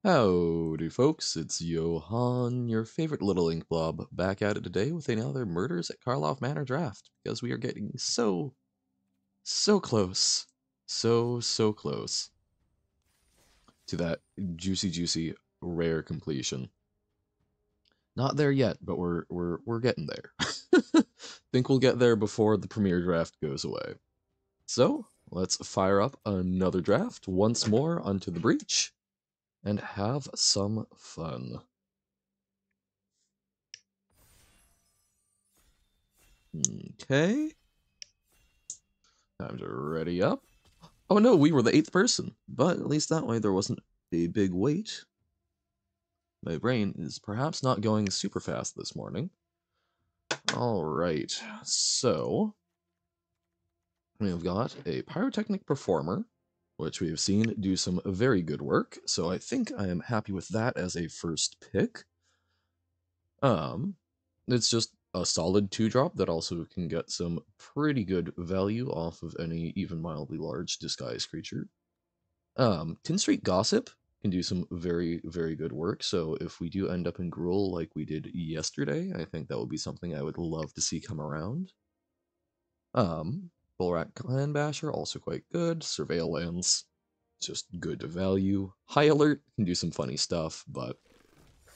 Howdy folks, it's Johan, your favorite little ink blob, back at it today with another Murders at Karloff Manor draft, because we are getting so close, so close to that juicy rare completion. Not there yet, but we're getting there. Think we'll get there before the premiere draft goes away. So, let's fire up another draft once more onto the breach and have some fun. Okay. Time to ready up. Oh no, we were the 8th person, but at least that way there wasn't a big wait. My brain is perhaps not going super fast this morning. Alright, so we've got a pyrotechnic performer, which we have seen do some very good work, so I think I am happy with that as a first pick. It's just a solid 2-drop that also can get some pretty good value off of any even mildly large disguised creature. Tin Street Gossip can do some very good work, so if we do end up in Gruul like we did yesterday, I think that would be something I would love to see come around. Bullrat Clan Basher, also quite good. Surveil Lands, just good value. High Alert can do some funny stuff, but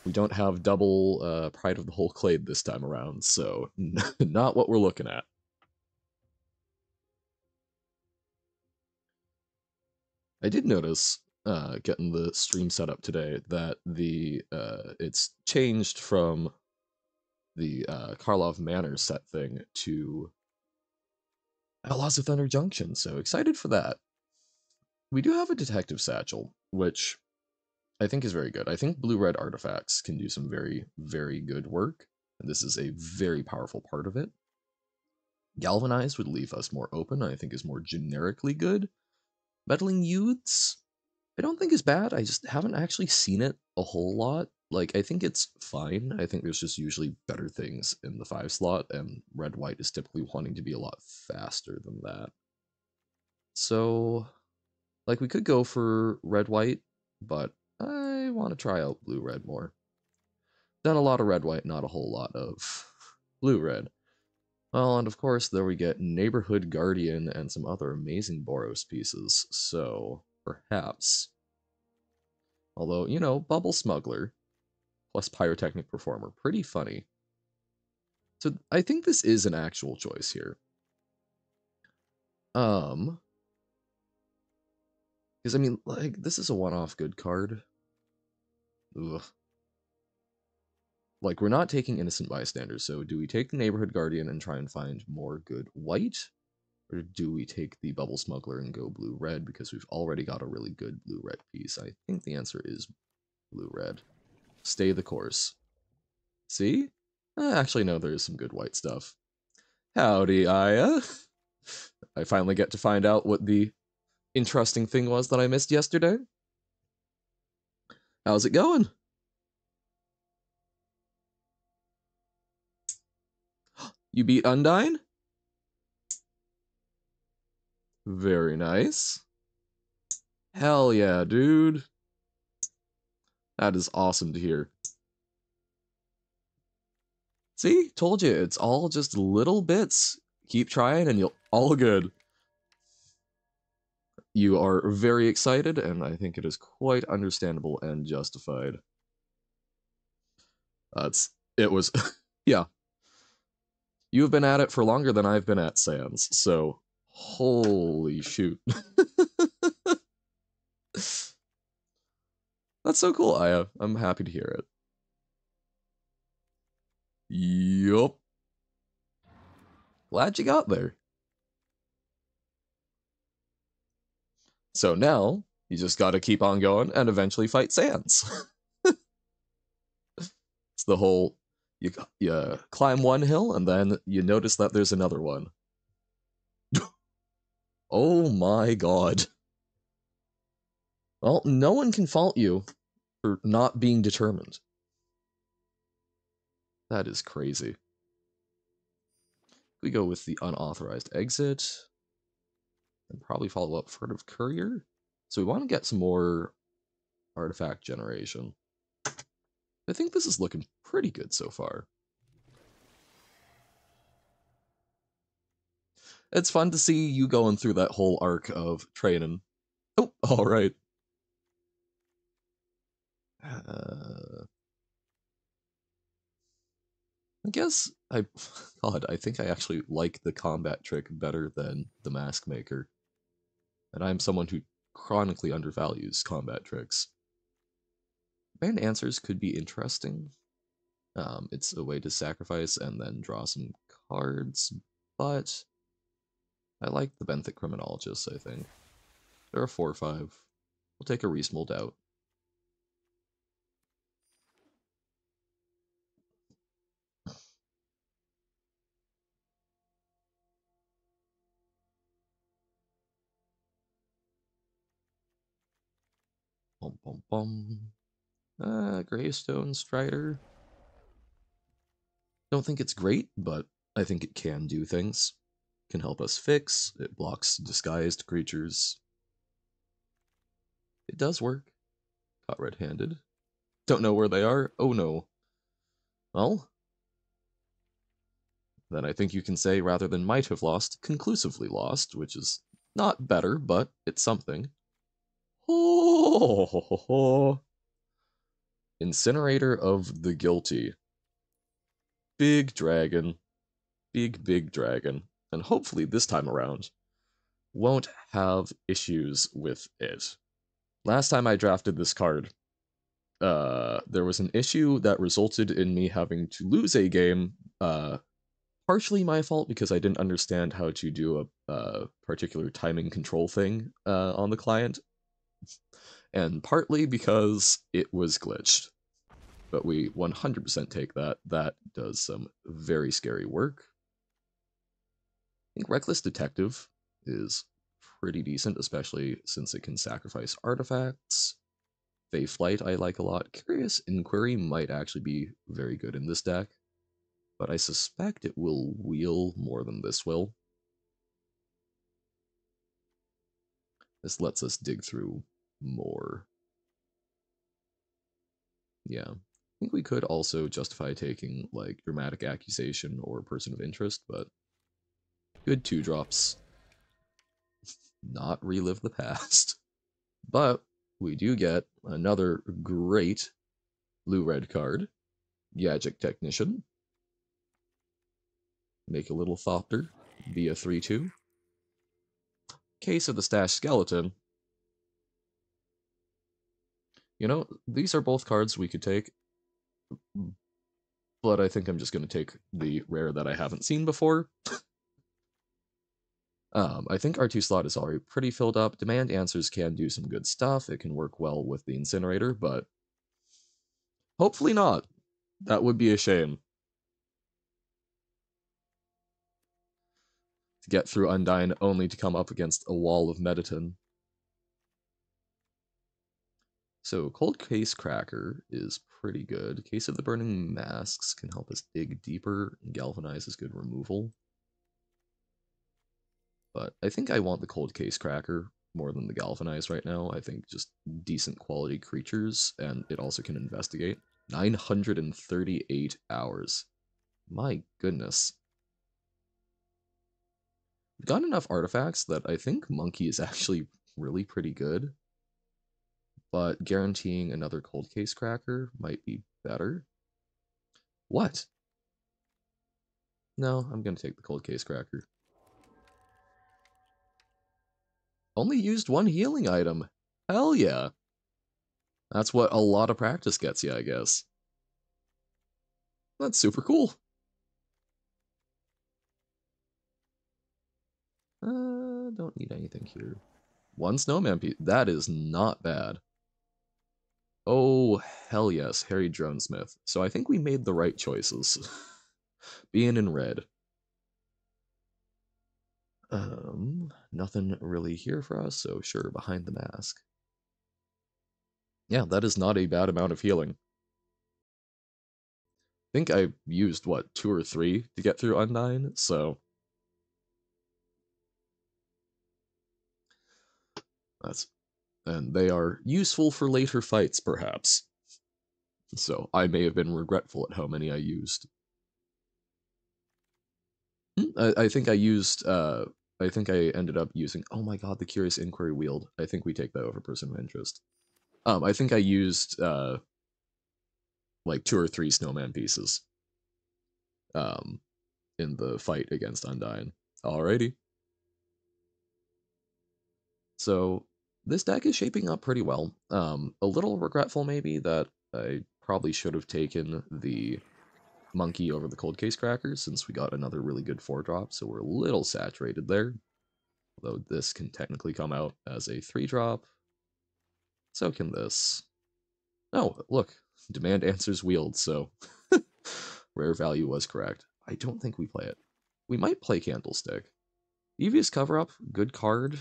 we don't have double Pride of the Whole Clade this time around, so not what we're looking at. I did notice, getting the stream set up today, that the it's changed from the Karloff Manor set thing to Outlaws of Thunder Junction, so excited for that. We do have a Detective Satchel, which I think is very good. I think blue-red artifacts can do some very good work, and this is a very powerful part of it. Galvanize would leave us more open, I think is more generically good. Meddling Youths, I don't think is bad, I just haven't actually seen it a whole lot. Like, I think it's fine, I think there's just usually better things in the 5 slot, and red-white is typically wanting to be a lot faster than that. So, like, we could go for red-white, but I want to try out blue-red more. Done a lot of red-white, not a whole lot of blue-red. Well, and of course, there we get Neighborhood Guardian and some other amazing Boros pieces, so perhaps. Although, you know, Bubble Smuggler plus Pyrotechnic Performer, pretty funny. So I think this is an actual choice here. Because, I mean, like, this is a one-off good card. Ugh. Like, we're not taking Innocent Bystanders, so do we take the Neighborhood Guardian and try and find more good white? Or do we take the Bubble Smuggler and go blue-red because we've already got a really good blue-red piece? I think the answer is blue-red. Stay the course. See? Actually, no, there is some good white stuff. Howdy, Aya. I finally get to find out what the interesting thing was that I missed yesterday. How's it going? You beat Undyne? Very nice. Hell yeah, dude. That is awesome to hear. See? Told you, it's all just little bits. Keep trying and you'll all good. You are very excited, and I think it is quite understandable and justified. It was, yeah. You have been at it for longer than I've been at Sans, so holy shoot. That's so cool, Aya. I'm happy to hear it. Yup. Glad you got there. So now, you just gotta keep on going and eventually fight Sans. It's the whole, you climb one hill and then you notice that there's another one. Oh my god. Well, no one can fault you for not being determined. That is crazy. We go with the unauthorized exit. And probably follow up Furtive Courier. So we want to get some more artifact generation. I think this is looking pretty good so far. It's fun to see you going through that whole arc of training. Oh, alright. I guess God, I think I actually like the combat trick better than the mask maker. And I'm someone who chronically undervalues combat tricks. Band answers could be interesting. It's a way to sacrifice and then draw some cards, but I like the benthic criminologist, I think. They're a 4-5. We'll take a Reesmold out. Bum bum bum. Greystone Strider. Don't think it's great, but I think it can do things. Can help us fix. It blocks disguised creatures. It does work. Caught red-handed. Don't know where they are. Oh no. Well, then I think you can say, rather than might have lost, conclusively lost, which is not better, but it's something. Oh, Incinerator of the Guilty. Big dragon. Big dragon. And hopefully this time around, won't have issues with it. Last time I drafted this card, there was an issue that resulted in me having to lose a game, partially my fault because I didn't understand how to do a particular timing control thing on the client, and partly because it was glitched. But we 100% take that. That does some very scary work. I think Reckless Detective is pretty decent, especially since it can sacrifice artifacts. Fey Flight I like a lot. Curious Inquiry might actually be very good in this deck, but I suspect it will wheel more than this will. This lets us dig through more. Yeah. I think we could also justify taking, like, Dramatic Accusation or Person of Interest, but good 2-drops. Not relive the past. But we do get another great blue-red card. Gadget Technician. Make a little Thopter. Be a 3-2. Case of the Stash Skeleton. You know, these are both cards we could take, but I think I'm just going to take the rare that I haven't seen before. I think R2 slot is already pretty filled up. Demand Answers can do some good stuff. It can work well with the Incinerator, but hopefully not. That would be a shame. To get through Undyne only to come up against a wall of Mediton. So Cold Case Cracker is pretty good. Case of the Burning Masks can help us dig deeper, and Galvanize is good removal. But I think I want the Cold Case Cracker more than the Galvanize right now. I think just decent quality creatures, and it also can investigate. 938 hours. My goodness. We've got enough artifacts that I think Monkey is actually really pretty good. But guaranteeing another Cold Case Cracker might be better. What? No, I'm going to take the Cold Case Cracker. Only used one healing item. Hell yeah. That's what a lot of practice gets you, I guess. That's super cool. Don't need anything here. One snowman piece. That is not bad. Oh, hell yes, Harry Dronesmith. So I think we made the right choices. Being in red. Nothing really here for us, so sure, Behind the Mask. Yeah, that is not a bad amount of healing. I think I used, what, 2 or 3 to get through Undyne, so... That's and they are useful for later fights, perhaps. So I may have been regretful at how many I used. I think I used, I think I ended up using, oh my god, the Curious Inquiry Wield. I think we take that over Person of Interest. I think I used, like 2 or 3 snowman pieces, in the fight against Undyne. Alrighty. So, this deck is shaping up pretty well. A little regretful maybe that I probably should have taken the monkey over the Cold Case Cracker, since we got another really good 4-drop, so we're a little saturated there. Although this can technically come out as a 3-drop. So can this. Oh, look. Demand answers wield, so rare value was correct. I don't think we play it. We might play Candlestick. Devious Cover-Up, good card.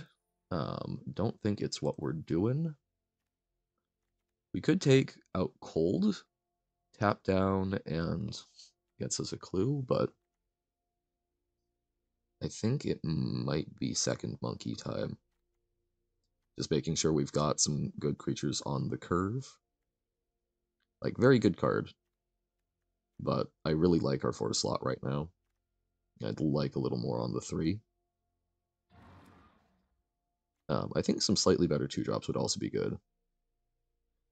Don't think it's what we're doing. We could take out Cold, tap down, and gets us a clue, but I think it might be second monkey time. Just making sure we've got some good creatures on the curve. Like, very good card. But I really like our 4 slot right now. I'd like a little more on the 3. I think some slightly better 2-drops would also be good.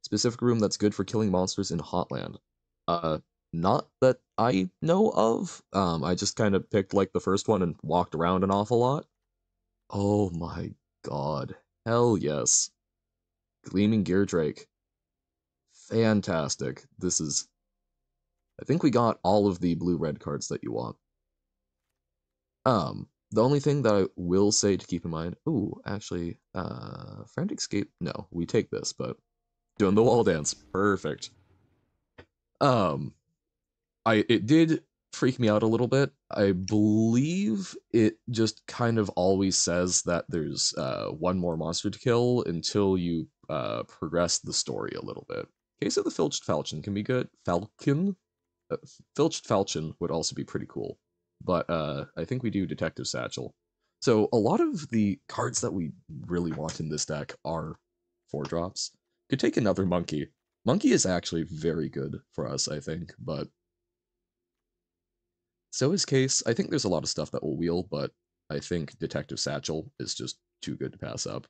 Specific room that's good for killing monsters in Hotland. Not that I know of. I just kind of picked like the first one and walked around an awful lot. Oh my god. Hell yes. Gleaming Geardrake. Fantastic. This is... I think we got all of the blue-red cards that you want. The only thing that I will say to keep in mind... Ooh, actually, Frantic Escape... No, we take this, but... Doing the wall dance. Perfect. It did freak me out a little bit. I believe it just kind of always says that there's one more monster to kill until you progress the story a little bit. Case of the Filched Falchion can be good. Filched Falchion would also be pretty cool. But I think we do Detective Satchel. So a lot of the cards that we really want in this deck are 4-drops. Could take another Monkey. Monkey is actually very good for us, I think, but... So is Case. I think there's a lot of stuff that will wheel, but I think Detective Satchel is just too good to pass up.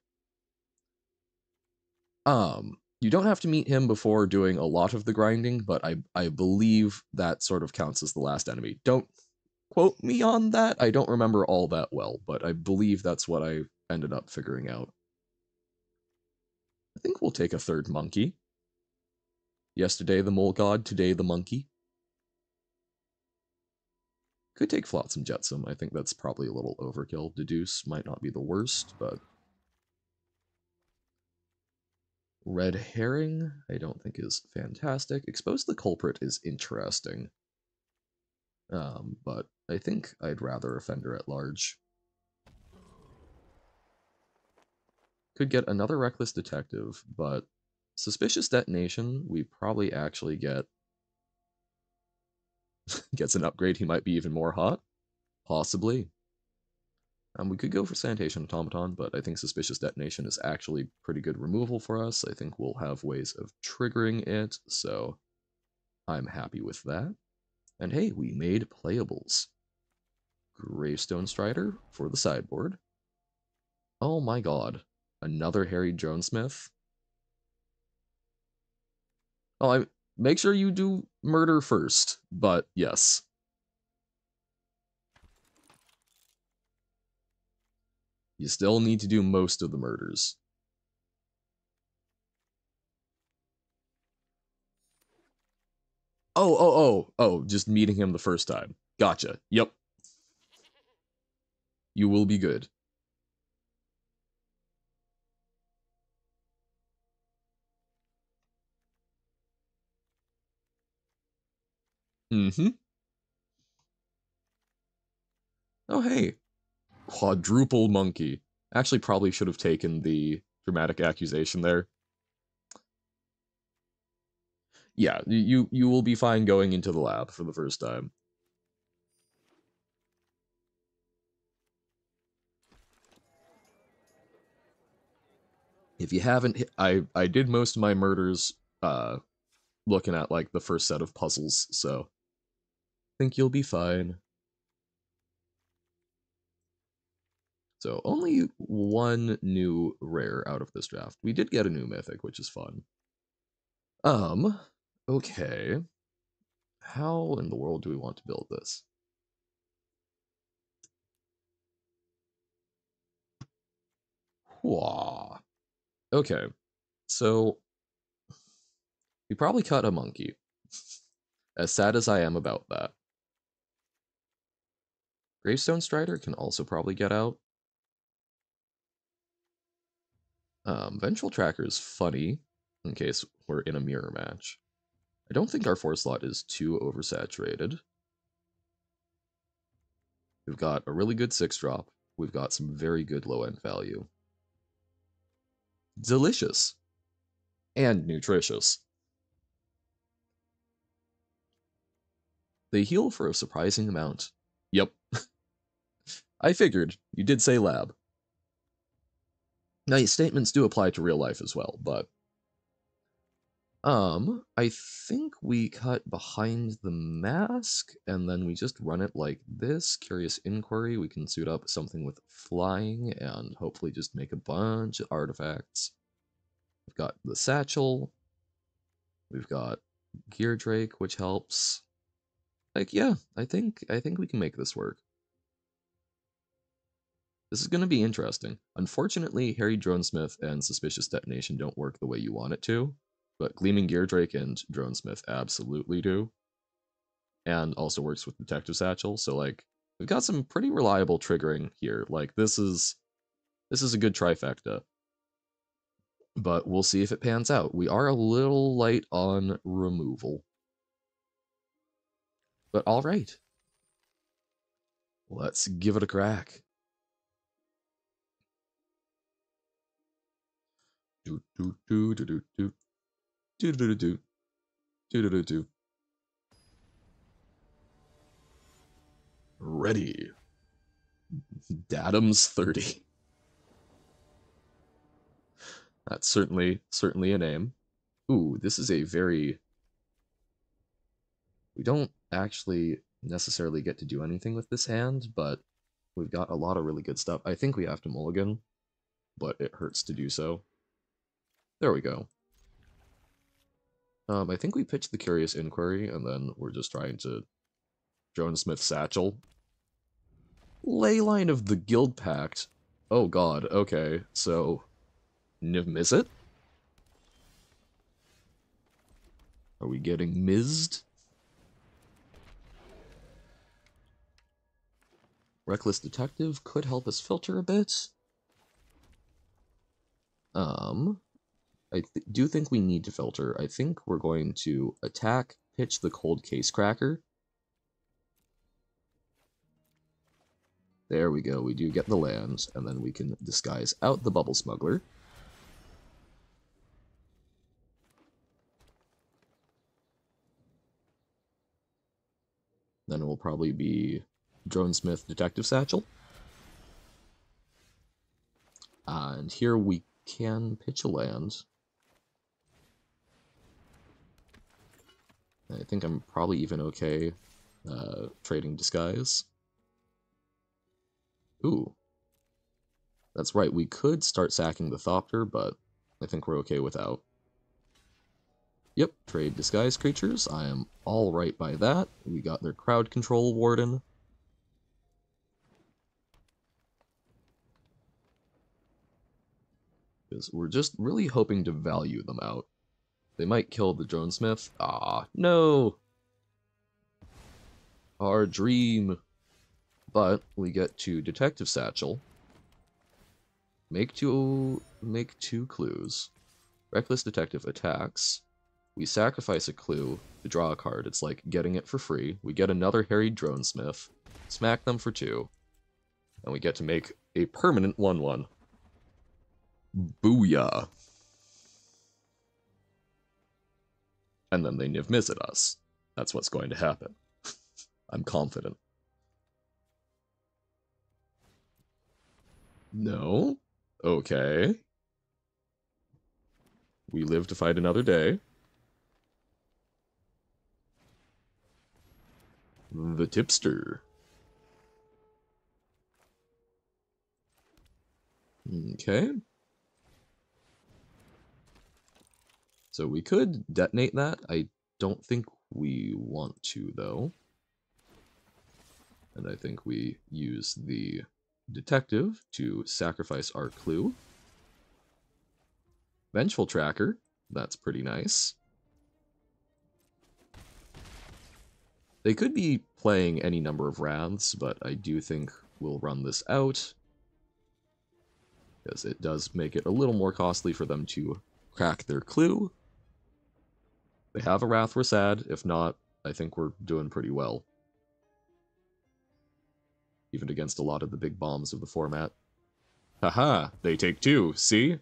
You don't have to meet him before doing a lot of the grinding, but I believe that sort of counts as the last enemy. Don't quote me on that. I don't remember all that well, but I believe that's what I ended up figuring out. I think we'll take a 3rd monkey. Yesterday the mole god, today the monkey. Could take Flotsam Jetsam. I think that's probably a little overkill. Deduce might not be the worst, but... Red Herring, I don't think is fantastic. Expose the Culprit is interesting. But I think I'd rather Offender at Large. Could get another Reckless Detective, but Suspicious Detonation, we probably actually get... gets an upgrade, he might be even more hot? Possibly. We could go for Sanitation Automaton, but I think Suspicious Detonation is actually pretty good removal for us. I think we'll have ways of triggering it, so I'm happy with that. And hey, we made playables. Gravestone Strider for the sideboard. Oh my god. Another Harry Jonesmith. Oh, make sure you do murder first, but yes. You still need to do most of the murders. Oh, just meeting him the first time. Gotcha. Yep. You will be good. Mm-hmm. Oh, hey. Quadruple Monkey. Actually, probably should have taken the dramatic accusation there. Yeah, you will be fine going into the lab for the first time. If you haven't, I did most of my murders looking at like the first set of puzzles, so think you'll be fine. So only one new rare out of this draft. We did get a new mythic, which is fun. Okay. How in the world do we want to build this? Whoa. Okay. So we probably cut a monkey. As sad as I am about that. Gravestone Strider can also probably get out. Vengeful Tracker is funny, in case we're in a mirror match. I don't think our 4 slot is too oversaturated. We've got a really good 6-drop. We've got some very good low-end value. Delicious. And nutritious. They heal for a surprising amount. Yep. I figured. You did say lab. Now, these statements do apply to real life as well, but... I think we cut behind the mask, and then we just run it like this. Curious Inquiry, we can suit up something with flying, and hopefully just make a bunch of artifacts. We've got the Satchel. We've got Geardrake, which helps. Like, yeah, I think we can make this work. This is going to be interesting. Unfortunately, Harry Dronesmith and Suspicious Detonation don't work the way you want it to, but Gleaming Geardrake and Dronesmith absolutely do. And also works with Detective Satchel, so like, we've got some pretty reliable triggering here. Like, this is a good trifecta. But we'll see if it pans out. We are a little light on removal. But alright. Let's give it a crack. Do do do do do do do do do do do do do. Ready. Datums 30. That's certainly a name. Ooh, this is a very... We don't actually necessarily get to do anything with this hand, but we've got a lot of really good stuff. I think we have to mulligan, but it hurts to do so. There we go. I think we pitched the Curious Inquiry, and then we're just trying to Dronesmith Satchel. Leyline of the Guild Pact. Oh god, okay, so... miss it? Are we getting mizzed? Reckless Detective could help us filter a bit. I do think we need to filter. I think we're going to attack, pitch the Cold Case Cracker. There we go, we do get the land, and then we can disguise out the Bubble Smuggler. Then it will probably be Dronesmith Detective Satchel. And here we can pitch a land. I think I'm probably even okay trading Disguise. Ooh. That's right, we could start sacking the Thopter, but I think we're okay without. Yep, trade Disguise creatures. I am alright by that. We got their Crowd Control Warden. Because we're just really hoping to value them out. They might kill the Dronesmith. Ah, no! Our dream. But we get to Detective Satchel. Make two clues. Reckless Detective attacks. We sacrifice a clue to draw a card. It's like getting it for free. We get another Harried Dronesmith. Smack them for 2. And we get to make a permanent 1/1. Booyah. And then they miss at us. That's what's going to happen. I'm confident. No? Okay. We live to fight another day. The tipster. Okay. So we could detonate that. I don't think we want to, though. And I think we use the detective to sacrifice our clue. Vengeful tracker. That's pretty nice. They could be playing any number of wraths, but I do think we'll run this out, because it does make it a little more costly for them to crack their clue. They have a wrath, we're sad. If not, I think we're doing pretty well. Even against a lot of the big bombs of the format. Haha, they take two, see?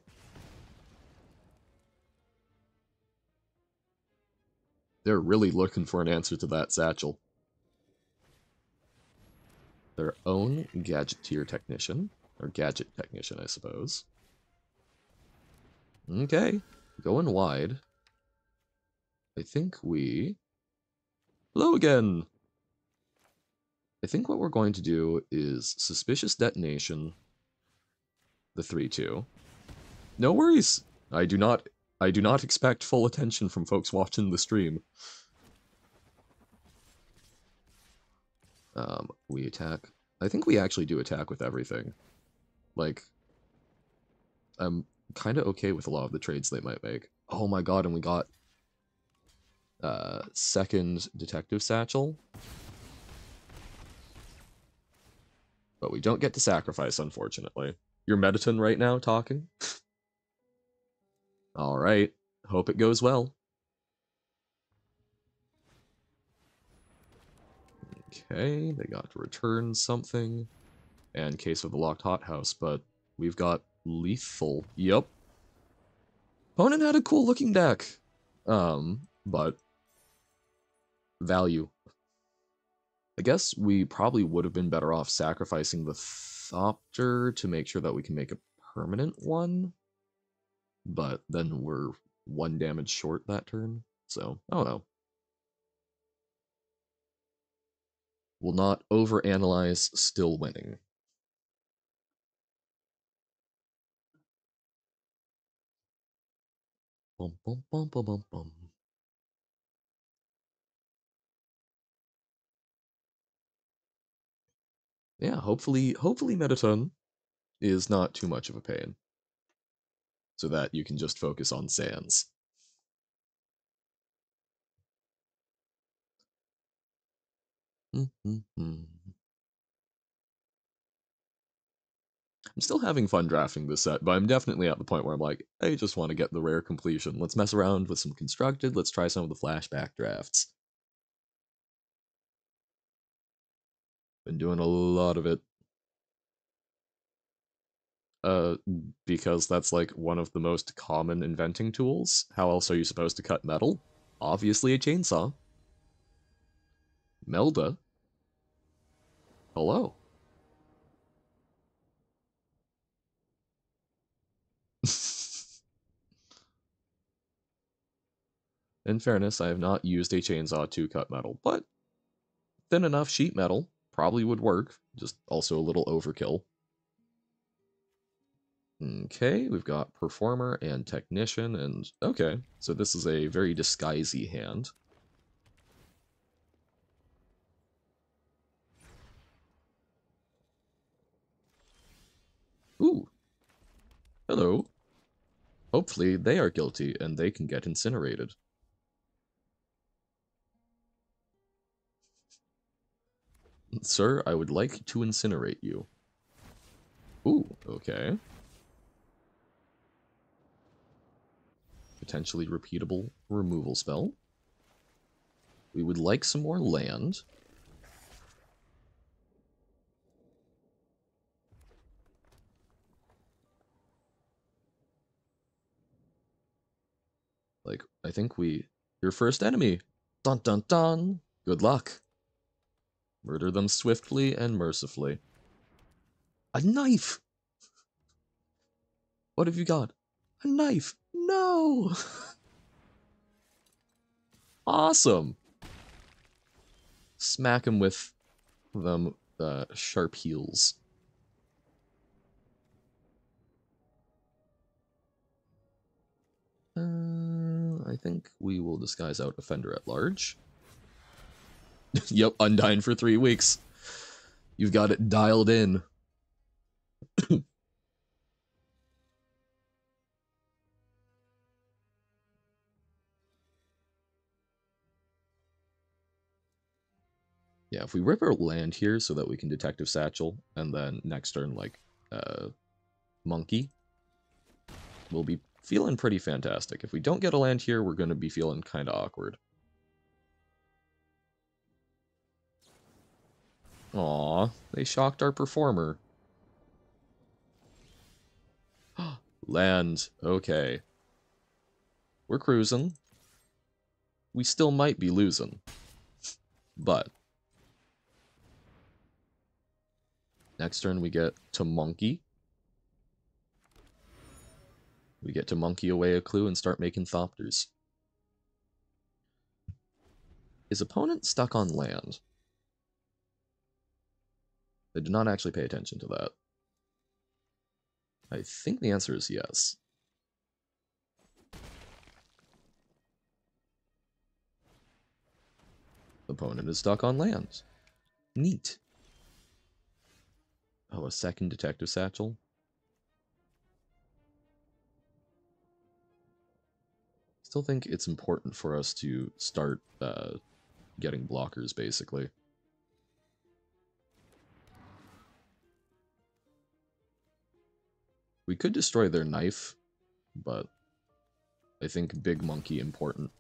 They're really looking for an answer to that satchel. Their own gadgeteer technician. Or gadget technician, I suppose. Okay, going wide. I think we... Hello again! I think what we're going to do is suspicious detonation, the 3-2. No worries! I do not expect full attention from folks watching the stream. We attack. I think we actually do attack with everything. Like, I'm kind of okay with a lot of the trades they might make. Oh my god, and we got second detective satchel. But we don't get to sacrifice, unfortunately. You're Mediton right now, talking? Alright, hope it goes well. Okay, they got to return something. And case of the locked hothouse, but we've got lethal. Yep. Opponent had a cool looking deck. But value. I guess we probably would have been better off sacrificing the Thopter to make sure that we can make a permanent one. But then we're 1 damage short that turn. So, I don't know. Will not overanalyze, still winning. Bum, bum, bum, bum, bum, bum. Yeah, hopefully Mediton is not too much of a pain, so that you can just focus on Sans. I'm still having fun drafting this set, but I'm definitely at the point where I'm like, I just want to get the rare completion. Let's mess around with some constructed, let's try some of the flashback drafts. Been doing a lot of it. Because that's like one of the most common inventing tools. How else are you supposed to cut metal? Obviously a chainsaw. Melda? Hello. In fairness, I have not used a chainsaw to cut metal, but thin enough sheet metal probably would work, just also a little overkill. Okay, we've got Performer and Technician, and okay, so this is a very disguisey hand. Ooh. Hello. Hopefully they are guilty and they can get incinerated. Sir, I would like to incinerate you. Ooh, okay. Potentially repeatable removal spell. We would like some more land. Like, I think your first enemy. Dun dun dun. Good luck. Murder them swiftly and mercifully. A knife! What have you got? A knife! No! no! Awesome! Smack him with them sharp heels. I think we will disguise out Offender at Large. Yep, Undyne for 3 weeks. You've got it dialed in. Yeah, if we rip our land here so that we can Detective Satchel, and then next turn, like, Monkey, we'll be feeling pretty fantastic. If we don't get a land here, we're going to be feeling kind of awkward. Aw, they shocked our performer. Land, okay. We're cruising. We still might be losing. But next turn we get to Monkey. We get to Monkey away a clue and start making Thopters. Is opponent stuck on land? I did not actually pay attention to that. I think the answer is yes. Opponent is stuck on land. Neat. Oh, a second Detective Satchel? Still think it's important for us to start getting blockers, basically. We could destroy their knife, but I think Big Monkey important.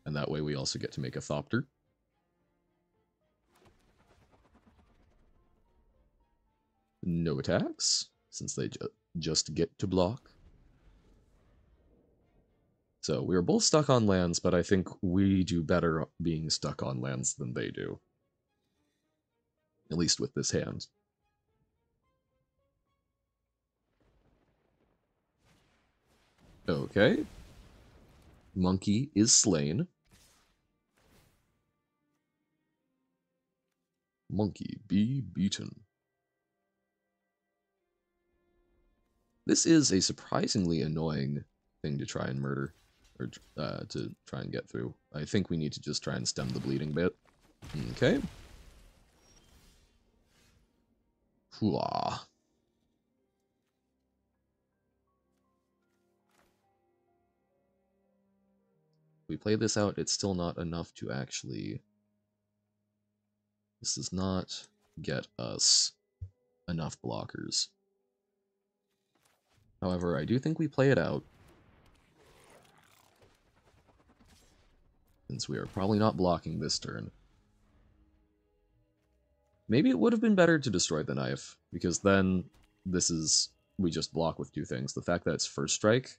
And that way we also get to make a Thopter. No attacks, since they just get to block. So we are both stuck on lands, but I think we do better being stuck on lands than they do. At least with this hand. Okay. Monkey is slain. Monkey be beaten. This is a surprisingly annoying thing to try and murder, or to try and get through. I think we need to just try and stem the bleeding bit. Okay. Hooah. We play this out, it's still not enough to actually... This does not get us enough blockers. However, I do think we play it out. Since we are probably not blocking this turn. Maybe it would have been better to destroy the knife, because then we just block with 2 things. The fact that it's first strike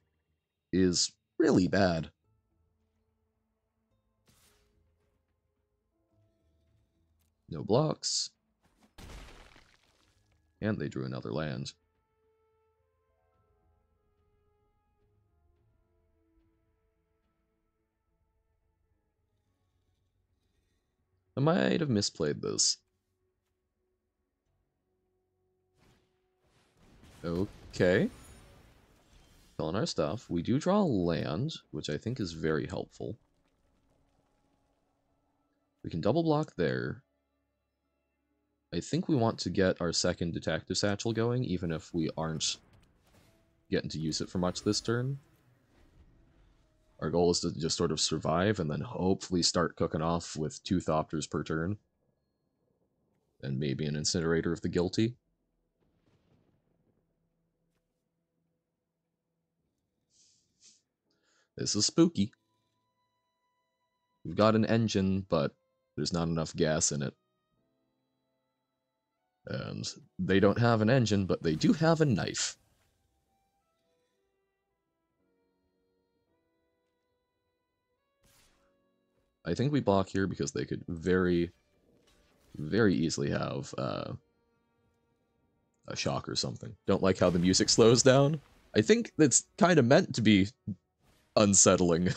is really bad. No blocks. And they drew another land. I might have misplayed this. Okay. Filling our stuff. We do draw land, which I think is very helpful. We can double block there. I think we want to get our second Detective Satchel going, even if we aren't getting to use it for much this turn. Our goal is to just sort of survive, and then hopefully start cooking off with 2 Thopters per turn. And maybe an Incinerator of the Guilty. This is spooky. We've got an engine, but there's not enough gas in it. And they don't have an engine, but they do have a knife. I think we block here because they could very, very easily have a shock or something. Don't like how the music slows down? I think that's kind of meant to be unsettling.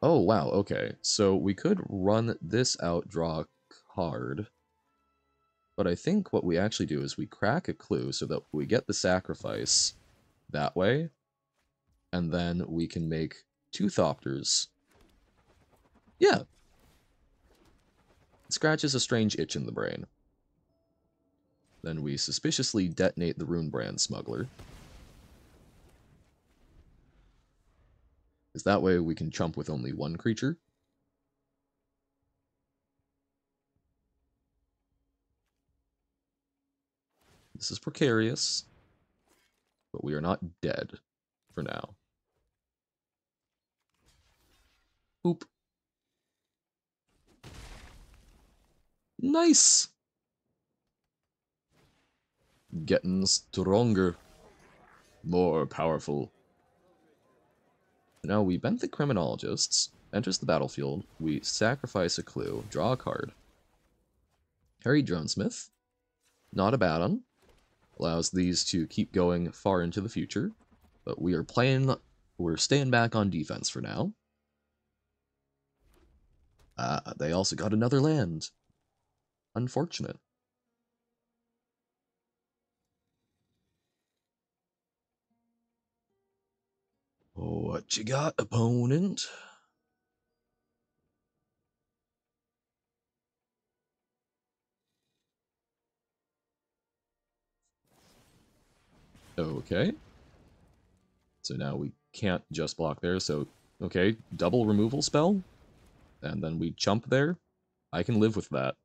Oh, wow, okay. So we could run this out, draw a card. But I think what we actually do is we crack a clue so that we get the sacrifice that way, and then we can make 2 Thopters. Yeah. It scratches a strange itch in the brain. Then we suspiciously detonate the Runebrand Smuggler. Because that way we can chump with only 1 creature. This is precarious, but we are not dead for now. Boop. Nice! Getting stronger. More powerful. Now we bent the Criminologists, enters the battlefield, we sacrifice a clue, draw a card. Harry Dronesmith, not a bad one. Allows these to keep going far into the future, but we're staying back on defense for now. They also got another land. Unfortunate. What you got, opponent? Okay. So now we can't just block there, so, okay, double removal spell, and then we chump there. I can live with that.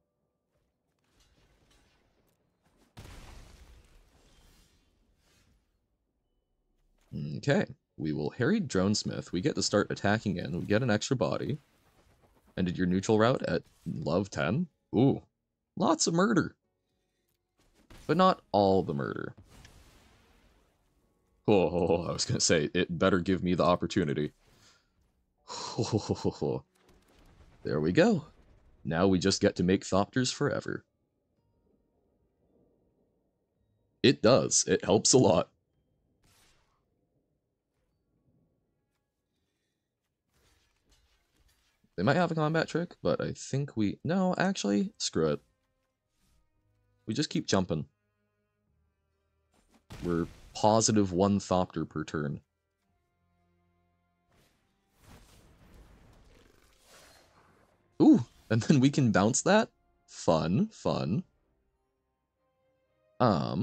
Okay, we will Harry Dronesmith. We get to start attacking in. We get an extra body. Ended your neutral route at love 10. Ooh, lots of murder. But not all the murder. Oh, I was going to say, it better give me the opportunity. There we go. Now we just get to make Thopters forever. It does. It helps a lot. They might have a combat trick, but I think we... No, actually, screw it. We just keep jumping. We're positive 1 Thopter per turn. Ooh, and then we can bounce that? Fun, fun. I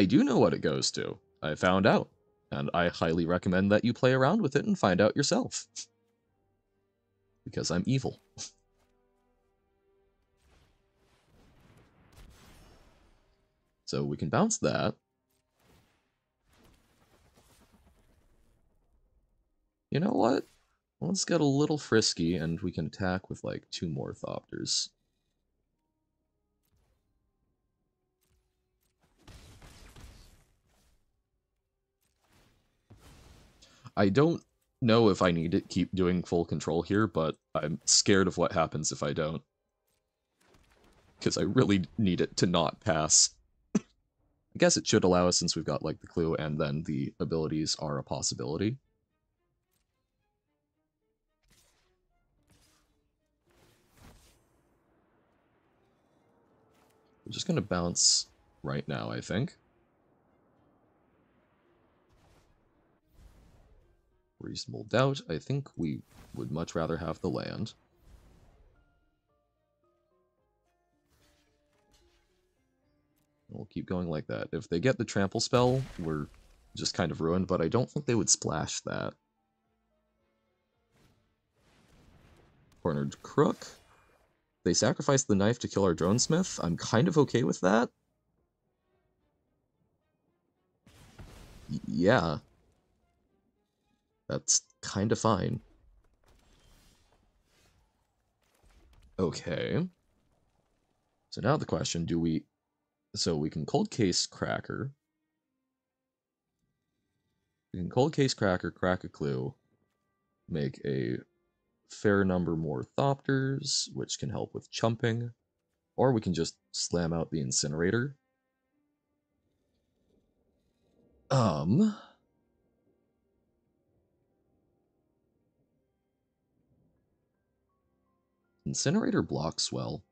do know what it goes to. I found out. And I highly recommend that you play around with it and find out yourself. Because I'm evil. So we can bounce that. You know what? Let's get a little frisky and we can attack with like 2 more Thopters. I don't know if I need to keep doing full control here, but I'm scared of what happens if I don't. Because I really need it to not pass. I guess it should allow us since we've got like the clue and then the abilities are a possibility. We're just going to bounce right now, I think. Reasonable doubt. I think we would much rather have the land. We'll keep going like that. If they get the trample spell, we're just kind of ruined, but I don't think they would splash that. Cornered Crook. They sacrificed the knife to kill our Dronesmith. I'm kind of okay with that. Yeah. That's kind of fine. Okay. So now the question, do we... So we can Cold Case Cracker. We can Cold Case Cracker, crack a clue, make a fair number more Thopters, which can help with chumping. Or we can just slam out the Incinerator. Incinerator blocks well.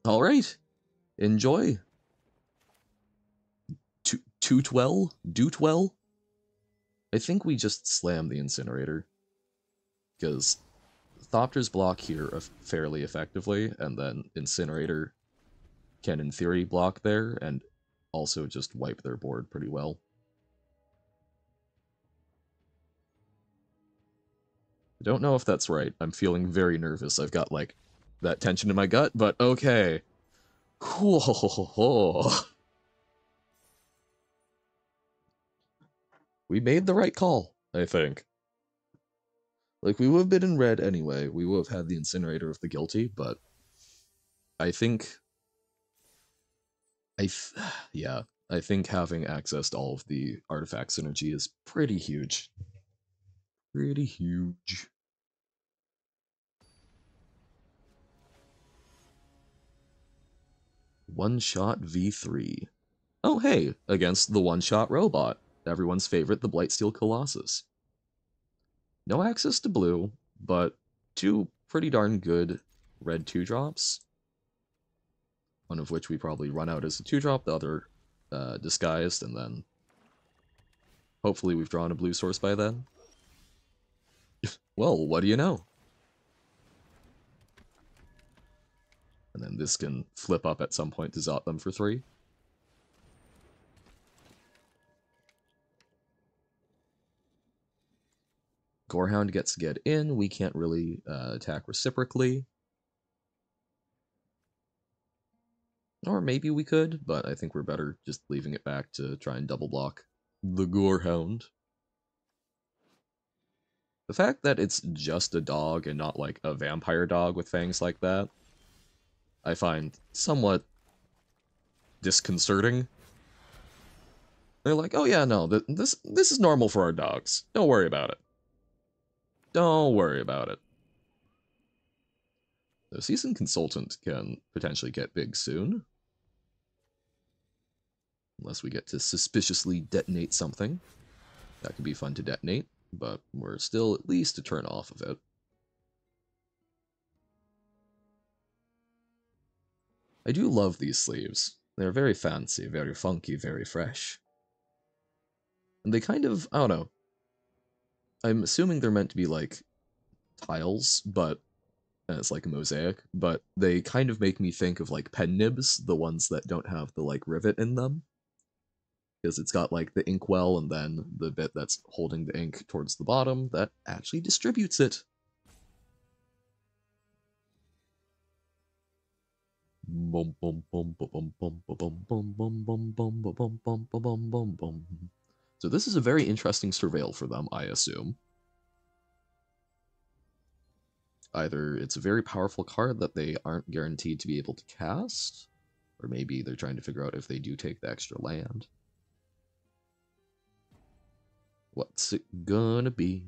Alright, enjoy. Toot well? Doot well? I think we just slam the Incinerator. Because Thopters block here fairly effectively, and then Incinerator can, in theory, block there, and also just wipe their board pretty well. I don't know if that's right. I'm feeling very nervous. I've got, like, that tension in my gut, but okay. Whoa. We made the right call, I think. Like, we would have been in red anyway. We would have had the Incinerator of the guilty, but I think... yeah, I think having access to all of the artifact synergy is pretty huge. Pretty huge. One-shot V3. Oh hey, against the one-shot robot. Everyone's favorite, the Blightsteel Colossus. No access to blue, but two pretty darn good red 2-drops. One of which we probably run out as a 2-drop, the other disguised, and then hopefully we've drawn a blue source by then. Well, what do you know? And then this can flip up at some point to zot them for 3. Gorehound gets to get in. We can't really attack reciprocally. Or maybe we could, but I think we're better just leaving it back to try and double block the Gorehound. The fact that it's just a dog and not like a vampire dog with fangs like that, I find somewhat disconcerting. They're like, oh yeah, no, this is normal for our dogs. Don't worry about it. Don't worry about it. The Seasoned Consultant can potentially get big soon. Unless we get to suspiciously detonate something. That could be fun to detonate, but we're still at least a turn off of it. I do love these sleeves. They're very fancy, very funky, very fresh. And they kind of, I don't know. I'm assuming they're meant to be like tiles, but it's like a mosaic, but they kind of make me think of like pen nibs, the ones that don't have the like rivet in them. Because it's got like the inkwell and then the bit that's holding the ink towards the bottom that actually distributes it. So this is a very interesting surveil for them, I assume. Either it's a very powerful card that they aren't guaranteed to be able to cast, or maybe they're trying to figure out if they do take the extra land. What's it gonna be?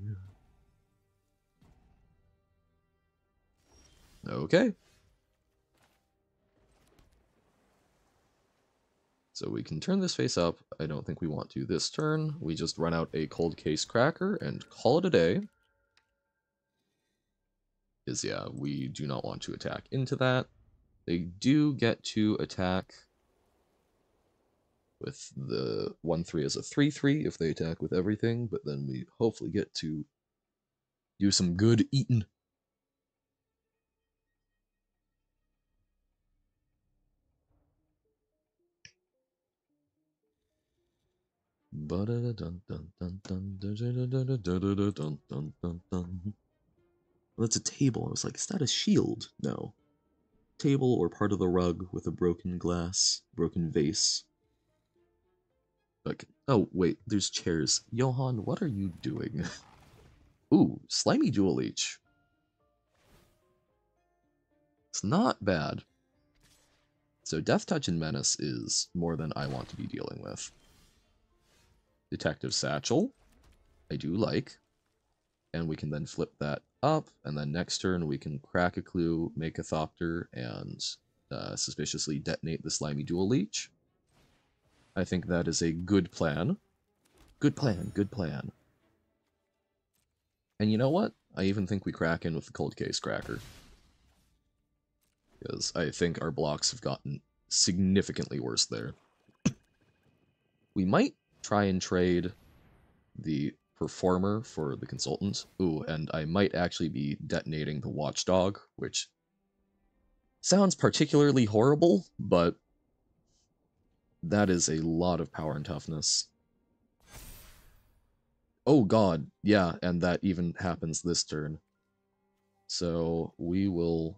Okay. So we can turn this face up. I don't think we want to this turn. We just run out a Cold Case Cracker and call it a day. Because, yeah, we do not want to attack into that. They do get to attack with the 1-3 as a 3-3 if they attack with everything, but then we hopefully get to do some good eating. Well, that's a table. I was like, is that a shield? No. Table or part of the rug with a broken glass, broken vase. Like, oh, wait, there's chairs. Johan, what are you doing? Ooh, Slimy Jewel Leech. It's not bad. So Death Touch and Menace is more than I want to be dealing with. Detective Satchel, I do like. And we can then flip that up, and then next turn we can crack a clue, make a Thopter, and suspiciously detonate the Slimy Dual Leech. I think that is a good plan. Good plan, good plan. And you know what? I even think we crack in with the Cold Case Cracker. Because I think our blocks have gotten significantly worse there. We might try and trade the Performer for the Consultant. Ooh, and I might actually be detonating the Watchdog, which sounds particularly horrible, but that is a lot of power and toughness. Oh god, yeah, and that even happens this turn. So we will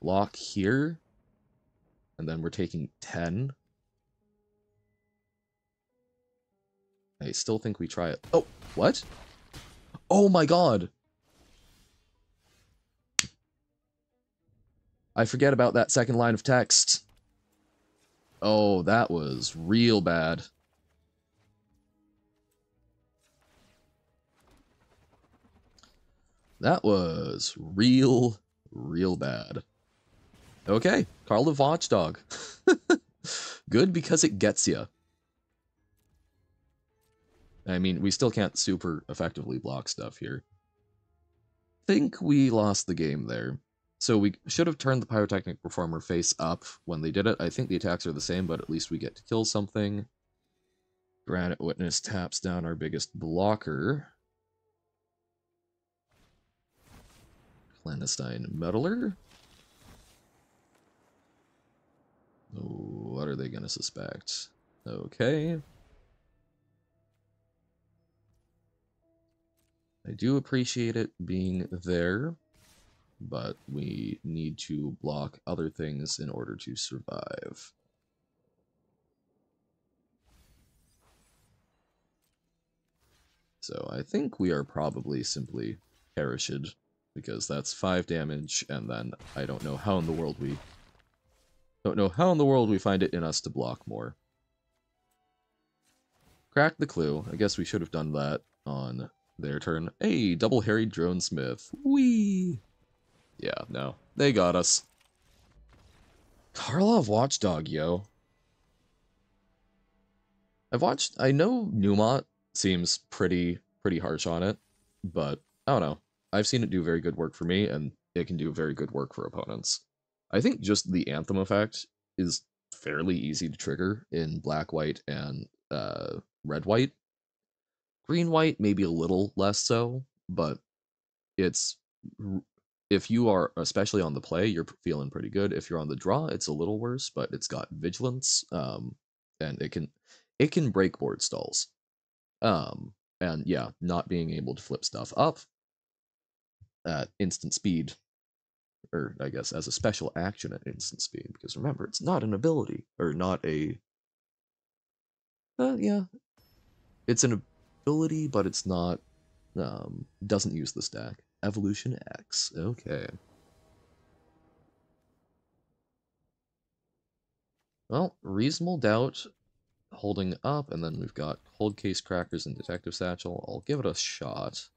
block here, and then we're taking 10. I still think we try it. Oh, what? Oh my god! I forget about that second line of text. Oh, that was real bad. That was real bad. Okay, Carl the Watchdog. Good because it gets you. I mean, we still can't super effectively block stuff here. Think we lost the game there. So we should have turned the Pyrotechnic Performer face up when they did it. I think the attacks are the same, but at least we get to kill something. Granite Witness taps down our biggest blocker. Clandestine Meddler. Oh, what are they going to suspect? Okay. I do appreciate it being there, but we need to block other things in order to survive. So I think we are probably simply perished, because that's 5 damage, and then I don't know how in the world we find it in us to block more. Crack the clue. I guess we should have done that on their turn. Hey, double harried Drone Smith. Whee! Yeah, no. They got us. Karlov Watchdog, yo. I know Numot seems pretty harsh on it, but I don't know. I've seen it do very good work for me, and it can do very good work for opponents. I think just the Anthem effect is fairly easy to trigger in black-white and red-white. Green-white, maybe a little less so, but it's... If you are, especially on the play, you're feeling pretty good. If you're on the draw, it's a little worse, but it's got Vigilance, and it can break board stalls. And yeah, not being able to flip stuff up at instant speed, or I guess as a special action at instant speed, because remember, it's not an ability, or not a... yeah, it's an ability, but it's not, doesn't use the stack. Evolution X, okay. Well, Reasonable Doubt holding up, and then we've got Cold Case Crackers and Detective Satchel. I'll give it a shot.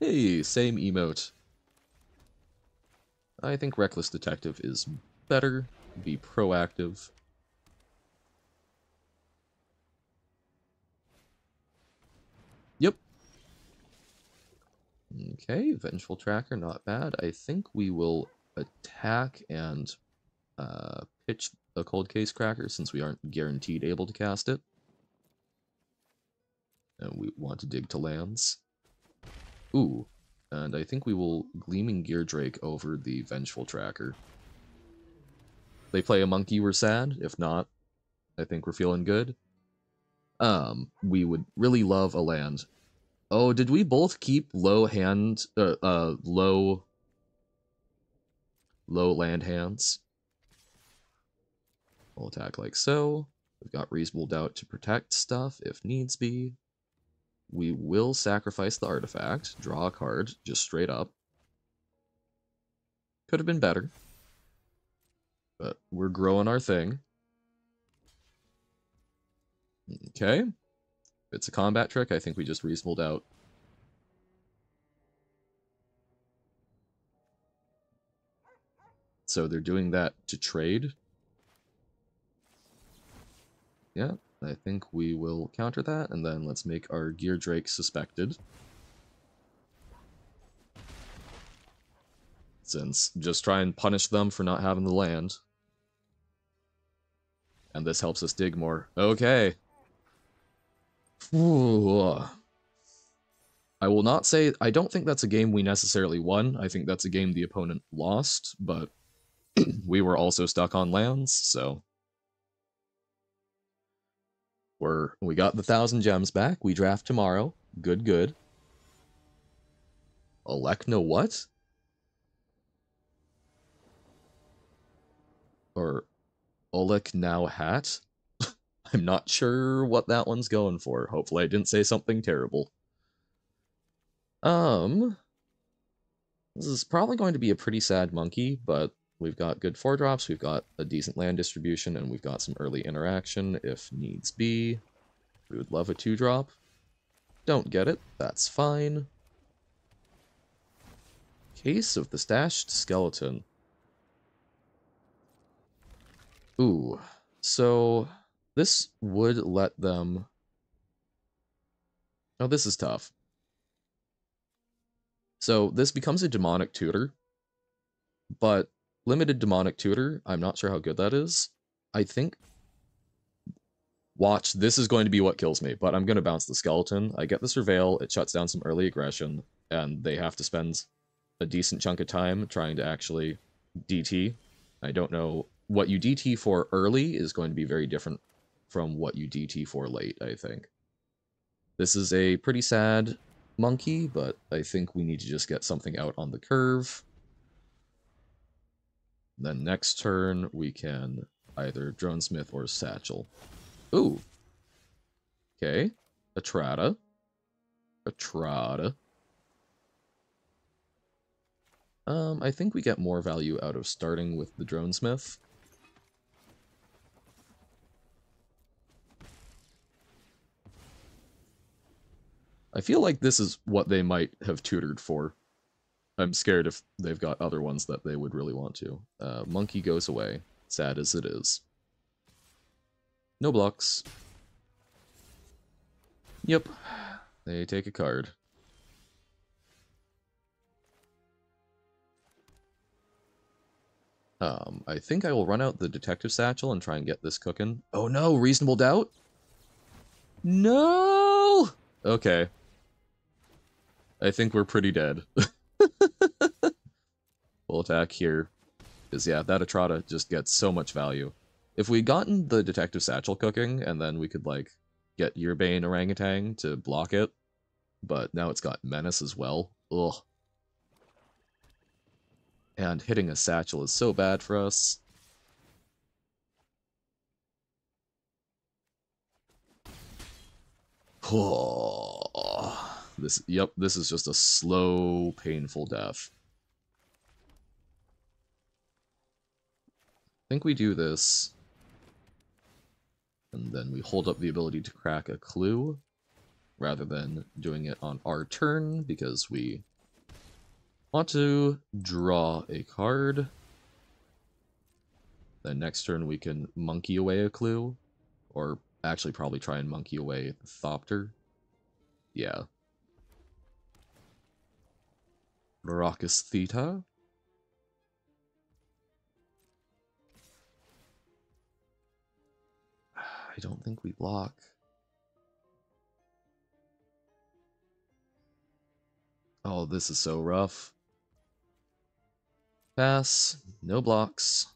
Hey, same emote. I think Reckless Detective is better. Be proactive. Yep. Okay, Vengeful Tracker, not bad. I think we will attack and pitch a Cold Case Cracker since we aren't guaranteed able to cast it. And we want to dig to lands. Ooh, and I think we will Gleaming Geardrake over the Vengeful Tracker. They play a monkey, we're sad. If not, I think we're feeling good. We would really love a land. Oh, did we both keep low land hands? We'll attack like so. We've got Reasonable Doubt to protect stuff if needs be. We will sacrifice the artifact, draw a card, just straight up. Could have been better. But we're growing our thing. Okay. If it's a combat trick, I think we just Reasonable Doubt. So they're doing that to trade. Yeah, I think we will counter that, and then let's make our Geardrake suspected. Since just try and punish them for not having the land. And this helps us dig more. Okay. Ooh. I will not say, I don't think that's a game we necessarily won. I think that's a game the opponent lost, but we were also stuck on lands, so. We got the 1,000 gems back. We draft tomorrow. Good, good. Alekna what? Or Olek now hat? I'm not sure what that one's going for. Hopefully I didn't say something terrible. This is probably going to be a pretty sad monkey, but we've got good 4-drops, we've got a decent land distribution, and we've got some early interaction if needs be. We would love a 2-drop. Don't get it, that's fine. Case of the Stashed Skeleton. Ooh, so this would let them... Oh, this is tough. So this becomes a demonic tutor, but limited demonic tutor, I'm not sure how good that is. I think... Watch, this is going to be what kills me, but I'm going to bounce the skeleton. I get the surveil, it shuts down some early aggression, and they have to spend a decent chunk of time trying to actually DT. I don't know, what you DT for early is going to be very different from what you DT for late, I think. This is a pretty sad monkey, but I think we need to just get something out on the curve. Then next turn, we can either Dronesmith or Satchel. Ooh. Okay. Atrata. I think we get more value out of starting with the Dronesmith. I feel like this is what they might have tutored for. I'm scared if they've got other ones that they would really want to. Monkey goes away, sad as it is. No blocks. Yep. They take a card. I think I will run out the Detective Satchel and try and get this cooking. Oh no, Reasonable Doubt? No! Okay. I think we're pretty dead. We'll attack here. Because yeah, that Atrata just gets so much value. If we'd gotten the Detective Satchel cooking, and then we could, like, get Urbane Orangutan to block it, but now it's got Menace as well. Ugh. And hitting a Satchel is so bad for us. Oh, this is just a slow, painful death. I think we do this. And then we hold up the ability to crack a clue, rather than doing it on our turn, because we want to draw a card. Then next turn we can monkey away a clue, or actually probably try and monkey away the Thopter. Yeah. Raucous Theta. I don't think we block. Oh, this is so rough. Pass. No blocks.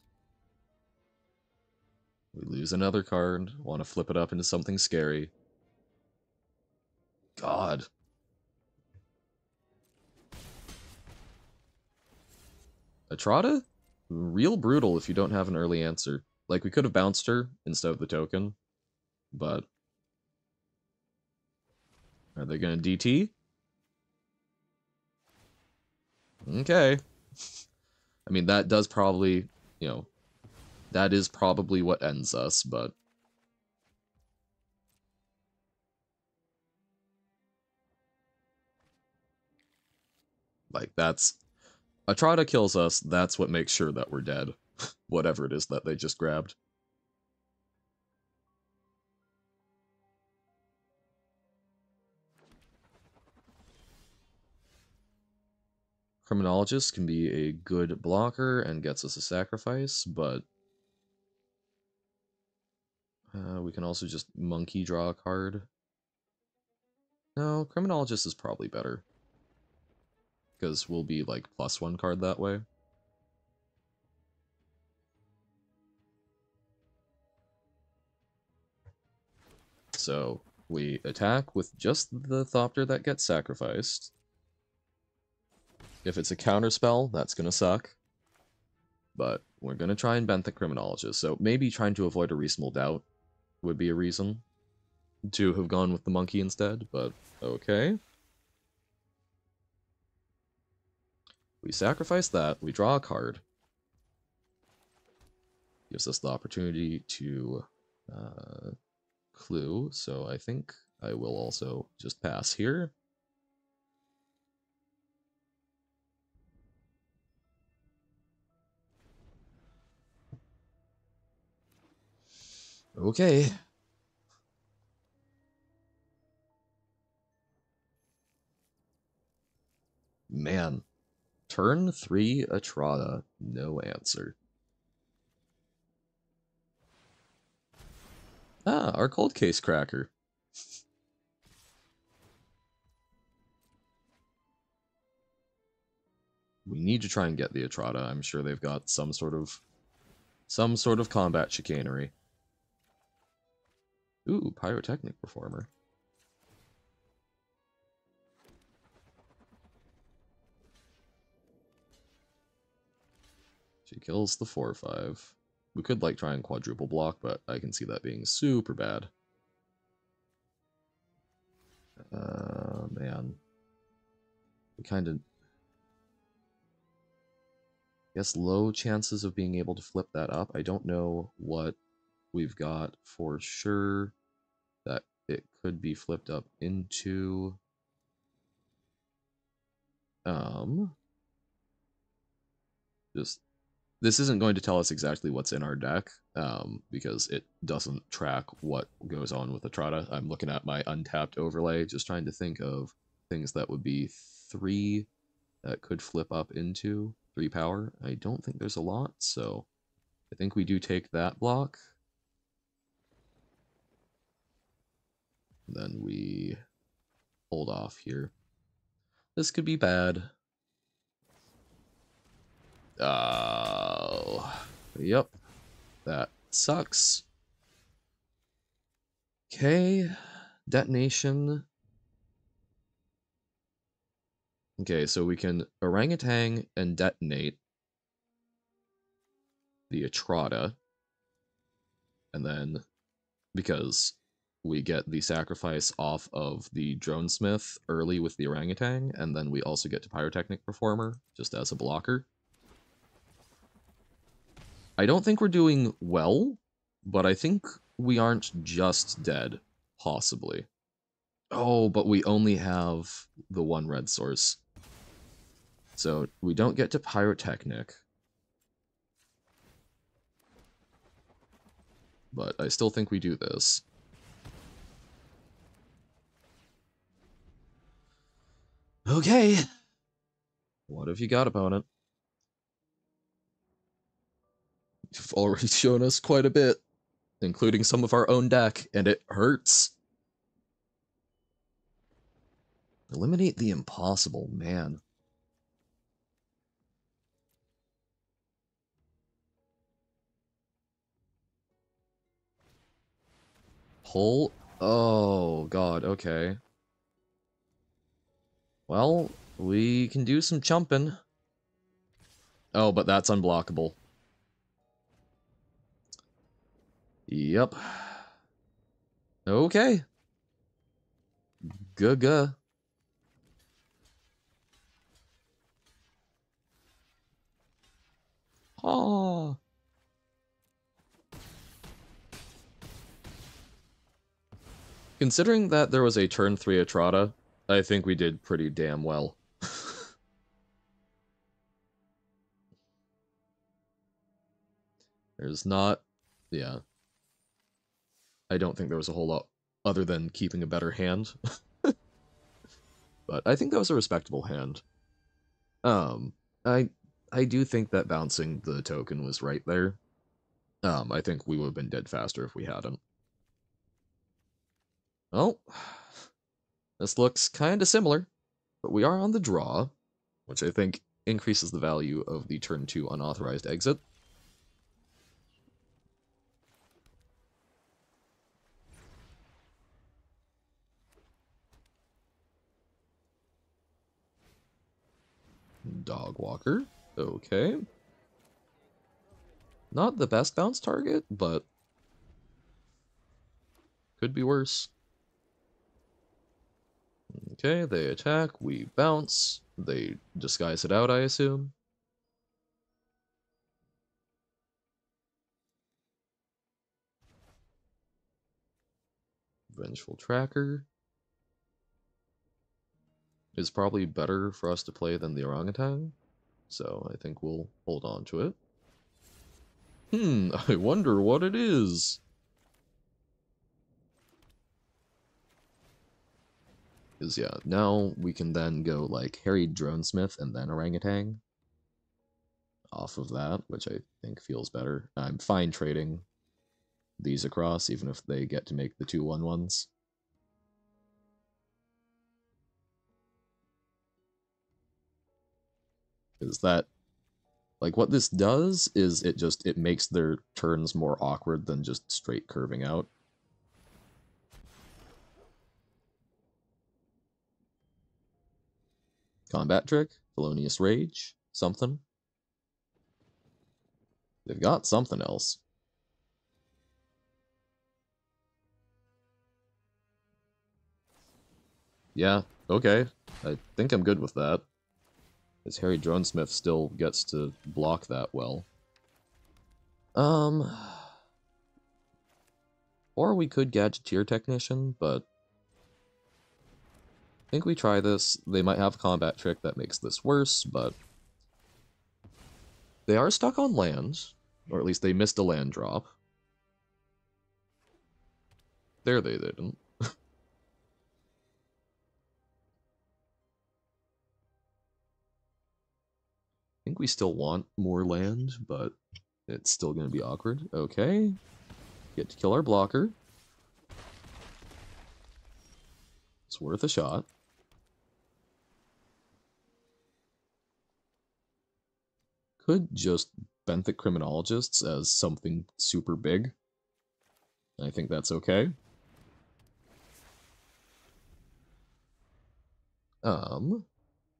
We lose another card. Want to flip it up into something scary. God. Atrata? Real brutal if you don't have an early answer. Like, we could have bounced her instead of the token, but... Are they gonna DT? Okay. I mean, that does probably, you know, that is probably what ends us, but... Like, that's... Atrada kills us, that's what makes sure that we're dead. Whatever it is that they just grabbed. Criminologist can be a good blocker and gets us a sacrifice, but we can also just monkey draw a card. No, Criminologist is probably better. Because we'll be like +1 card that way. So we attack with just the Thopter that gets sacrificed. If it's a counterspell, that's gonna suck. But we're gonna try and bent the Criminologist, so maybe trying to avoid a reasonable doubt would be a reason to have gone with the monkey instead, but okay. We sacrifice that, we draw a card. Gives us the opportunity to clue, so I think I will also just pass here. Okay. Man. Turn 3 Atrada. No answer. Ah, our cold case cracker. We need to try and get the Atrada. I'm sure they've got some sort of combat chicanery. Ooh, pyrotechnic performer. She kills the 4/5. We could like try and quadruple block, but I can see that being super bad. Man. We kind of... guess low chances of being able to flip that up. I don't know what we've got for sure that it could be flipped up into. Just this isn't going to tell us exactly what's in our deck, because it doesn't track what goes on with Atrada. I'm looking at my untapped overlay, just trying to think of things that would be 3 that could flip up into 3 power. I don't think there's a lot, so I think we do take that block. Then we hold off here. This could be bad. Oh, yep. That sucks. Okay, detonation. Okay, so we can orangutan and detonate the Atrada. And then, because we get the sacrifice off of the Dronesmith early with the orangutan, and then we also get to Pyrotechnic Performer, just as a blocker. I don't think we're doing well, but I think we aren't just dead, possibly. Oh, but we only have the 1 red source. So we don't get to Pyrotechnic. But I still think we do this. Okay. What have you got, opponent? You've already shown us quite a bit, including some of our own deck, and it hurts. Eliminate the impossible, man. Pull? Oh, God, okay. Well, we can do some chumping. Oh, but that's unblockable. Yep. Okay. Guh-guh. Oh. Considering that there was a turn 3 Atrada, I think we did pretty damn well. There's not... Yeah. I don't think there was a whole lot other than keeping a better hand. But I think that was a respectable hand. Um, I I do think that bouncing the token was right there. I think we would have been dead faster if we hadn't. Well, this looks kind of similar, but we are on the draw, which I think increases the value of the turn 2 unauthorized exit. Dog Walker. Okay. Not the best bounce target, but could be worse. Okay, they attack, we bounce. They disguise it out, I assume. Vengeful Tracker is probably better for us to play than the orangutan, so I think we'll hold on to it. I wonder what it is. Because, yeah, now we can then go, like, harried dronesmith and then orangutan off of that, which I think feels better. I'm fine trading these across, even if they get to make the 2/1/1s. Is that, like, what this does is it makes their turns more awkward than just straight curving out. Combat trick, Felonious Rage, something. They've got something else. Yeah, okay. I think I'm good with that. Because Harry Dronesmith still gets to block that well. Or we could Gadgeteer Technician, but I think we try this. They might have a combat trick that makes this worse, but they are stuck on land, or at least they missed a land drop. There they didn't. I think we still want more land, but it's still going to be awkward. Okay. Get to kill our blocker. It's worth a shot. Could just benthic criminologists as something super big. I think that's okay.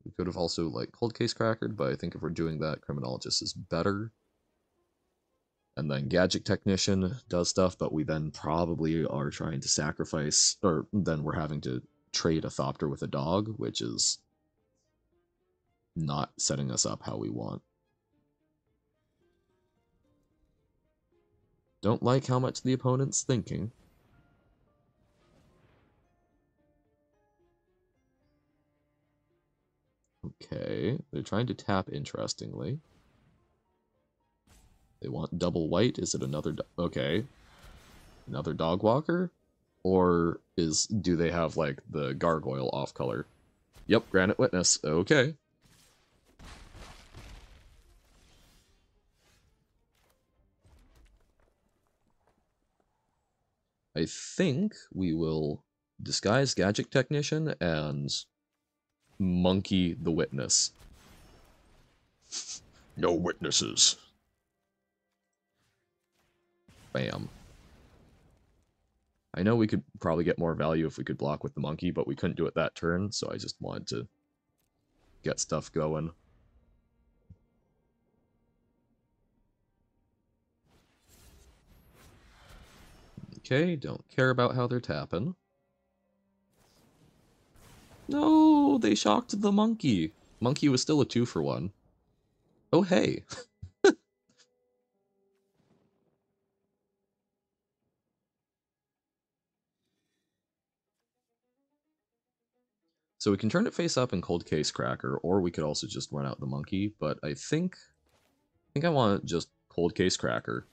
We could have also, like, cold case crackered, but I think if we're doing that, criminologist is better. And then gadget technician does stuff, but we then probably are trying to sacrifice, or then we're having to trade a Thopter with a dog, which is not setting us up how we want. Don't like how much the opponent's thinking. Okay, they're trying to tap interestingly. They want double white. Is it another... Okay. Another dog walker? Or do they have, like, the gargoyle off color? Yep, Granite Witness. Okay. I think we will disguise Gadget Technician and monkey the witness. No witnesses. Bam. I know we could probably get more value if we could block with the monkey, but we couldn't do it that turn, so I just wanted to get stuff going. Okay, don't care about how they're tapping. No, they shocked the monkey. Monkey was still a 2-for-1. Oh, hey. So we can turn it face up in Cold Case Cracker, or we could also just run out the monkey, but I think I want just Cold Case Cracker.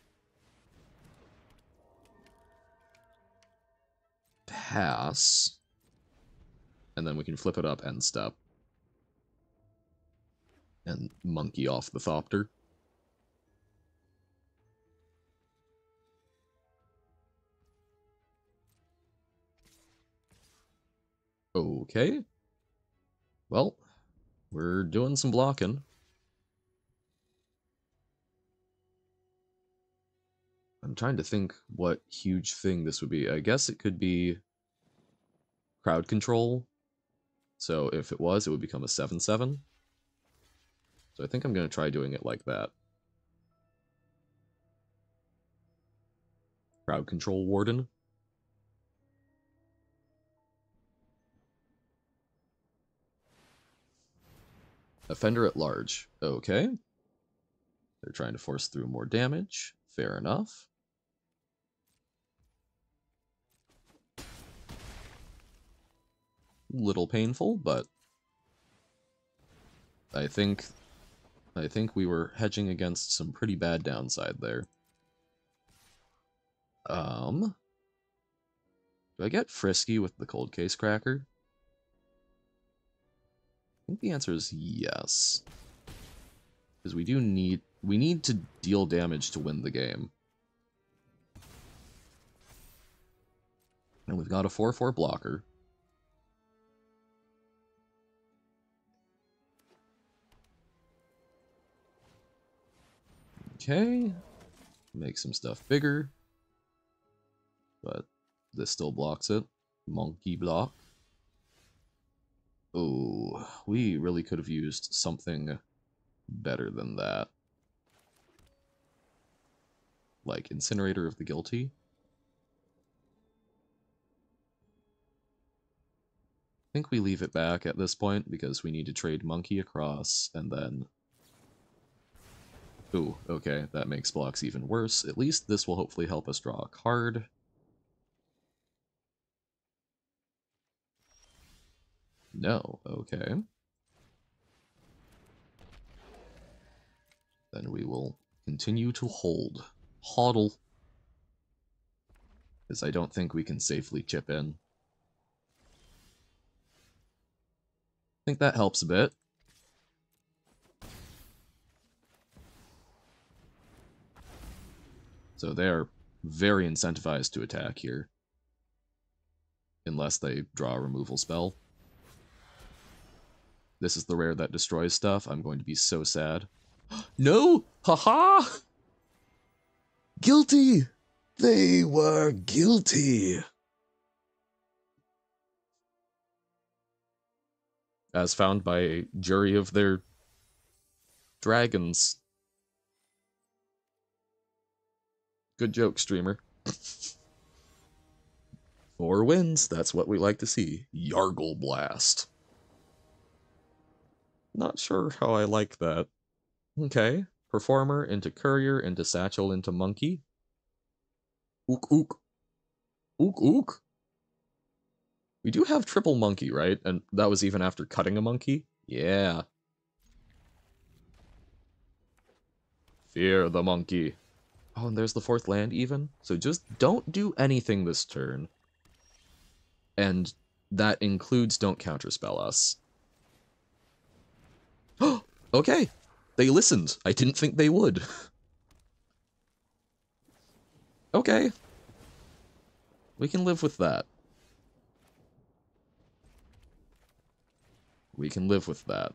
pass. And then we can flip it up end step. And monkey off the Thopter. Okay. Well, we're doing some blocking. I'm trying to think what huge thing this would be. I guess it could be crowd control. So if it was, it would become a 7/7. So I think I'm going to try doing it like that. Crowd control warden. Offender at large. Okay. They're trying to force through more damage. Fair enough. Little painful, but I think we were hedging against some pretty bad downside there. Do I get frisky with the cold case cracker? I think the answer is yes. Because we need to deal damage to win the game. And we've got a 4/4 blocker. Okay. Make some stuff bigger. But this still blocks it. Monkey block. Oh, we really could have used something better than that. Like Incinerator of the Guilty. I think we leave it back at this point because we need to trade monkey across and then... Ooh, okay, that makes blocks even worse. At least this will hopefully help us draw a card. No, okay. Then we will continue to hold. Hodl. Because I don't think we can safely chip in. I think that helps a bit. So they are very incentivized to attack here. Unless they draw a removal spell. This is the rare that destroys stuff. I'm going to be so sad. No! Haha! Guilty! They were guilty! As found by a jury of their dragons. Good joke, streamer. 4 wins, that's what we like to see. Yargle Blast. Not sure how I like that. Okay. Performer into Courier into Satchel into Monkey. Ook ook. Ook ook. We do have triple Monkey, right? And that was even after cutting a monkey? Yeah. Fear the monkey. Oh, and there's the 4th land even? So just don't do anything this turn. And that includes don't counterspell us. Oh, okay. They listened. I didn't think they would. Okay. We can live with that. We can live with that.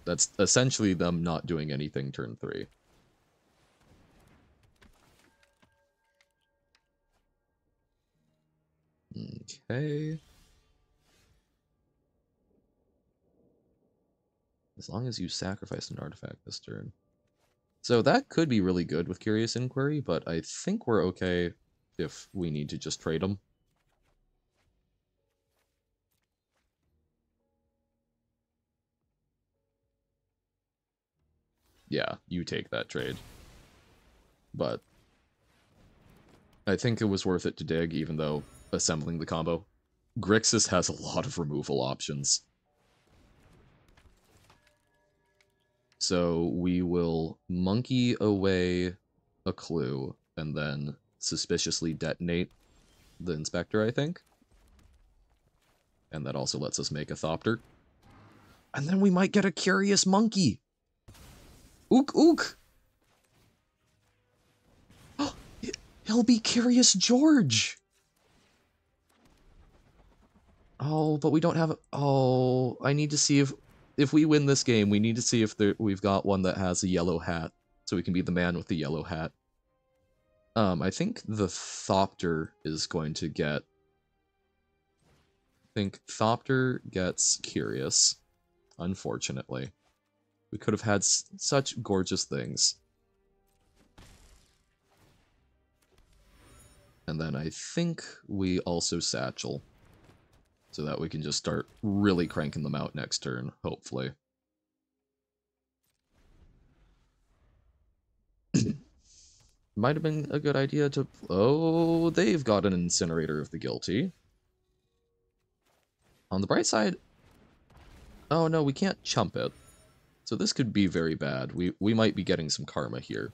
That's essentially them not doing anything turn 3. Okay. As long as you sacrifice an artifact this turn. So that could be really good with Curious Inquiry, but I think we're okay if we need to just trade them. Yeah, you take that trade. But I think it was worth it to dig, even though assembling the combo. Grixis has a lot of removal options. So we will monkey away a clue, and then suspiciously detonate the Inspector, I think. And that also lets us make a Thopter. And then we might get a Curious Monkey! Ook ook! He'll be Curious George! Oh, but we don't have... Oh, I need to see if we win this game, we need to see if we've got one that has a yellow hat, so we can be the man with the yellow hat. I think the Thopter is going to get... I think Thopter gets Curious, unfortunately. We could have had such gorgeous things. And then I think we also Satchel, so that we can just start really cranking them out next turn, hopefully. Might have been a good idea to... Oh, they've got an Incinerator of the Guilty. On the bright side... Oh no, we can't chump it. So this could be very bad. We might be getting some karma here.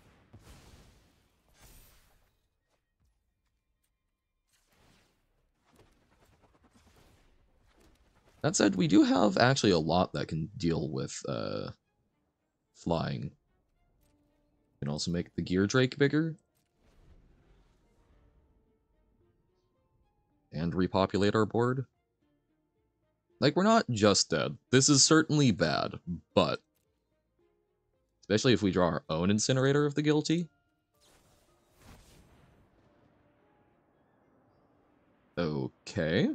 That said, we do have actually a lot that can deal with flying. We can also make the Geardrake bigger. And repopulate our board. Like, we're not just dead. This is certainly bad, but... Especially if we draw our own Incinerator of the Guilty. Okay.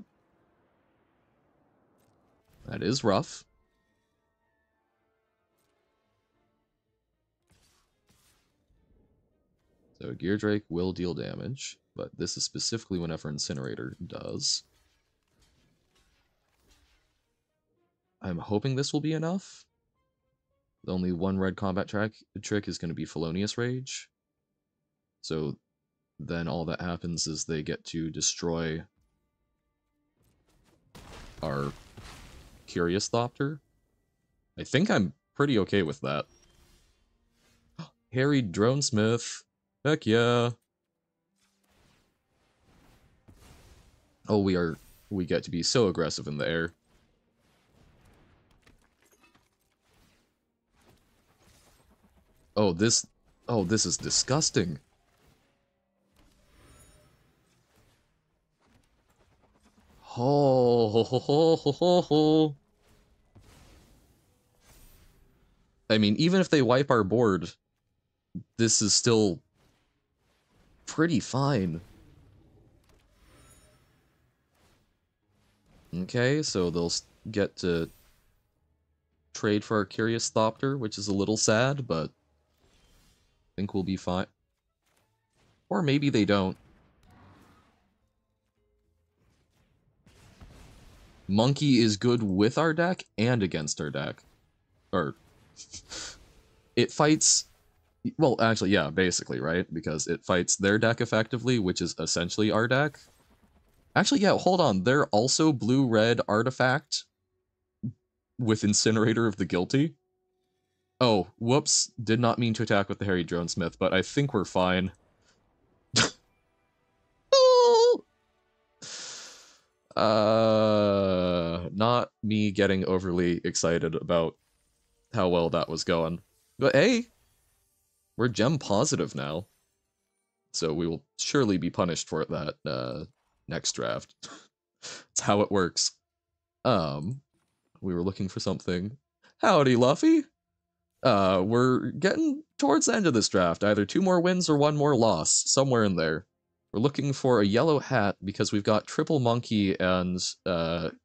That is rough. So Geardrake will deal damage, but this is specifically whenever Incinerator does. I'm hoping this will be enough. The only one red combat trick is going to be Felonious Rage. So then all that happens is they get to destroy our Curious Thopter. I think I'm pretty okay with that. Harried Dronesmith. Heck yeah. Oh, we get to be so aggressive in the air. Oh, this is disgusting. Ho ho ho ho ho ho. I mean, even if they wipe our board, this is still pretty fine. Okay, so they'll get to trade for our Curious Thopter, which is a little sad, but I think we'll be fine. Or maybe they don't. Monkey is good with our deck and against our deck. Or... it fights... Well, actually, yeah, basically, right? Because it fights their deck effectively, which is essentially our deck. Actually, yeah, hold on. They're also blue-red artifact with Incinerator of the Guilty. Oh, whoops. Did not mean to attack with the Harry Dronesmith, but I think we're fine. Not me getting overly excited about how well that was going. But hey, we're gem positive now. So we will surely be punished for that next draft. That's how it works. We were looking for something. Howdy, Luffy! We're getting towards the end of this draft. Either 2 more wins or 1 more loss. Somewhere in there. We're looking for a yellow hat because we've got Triple Monkey and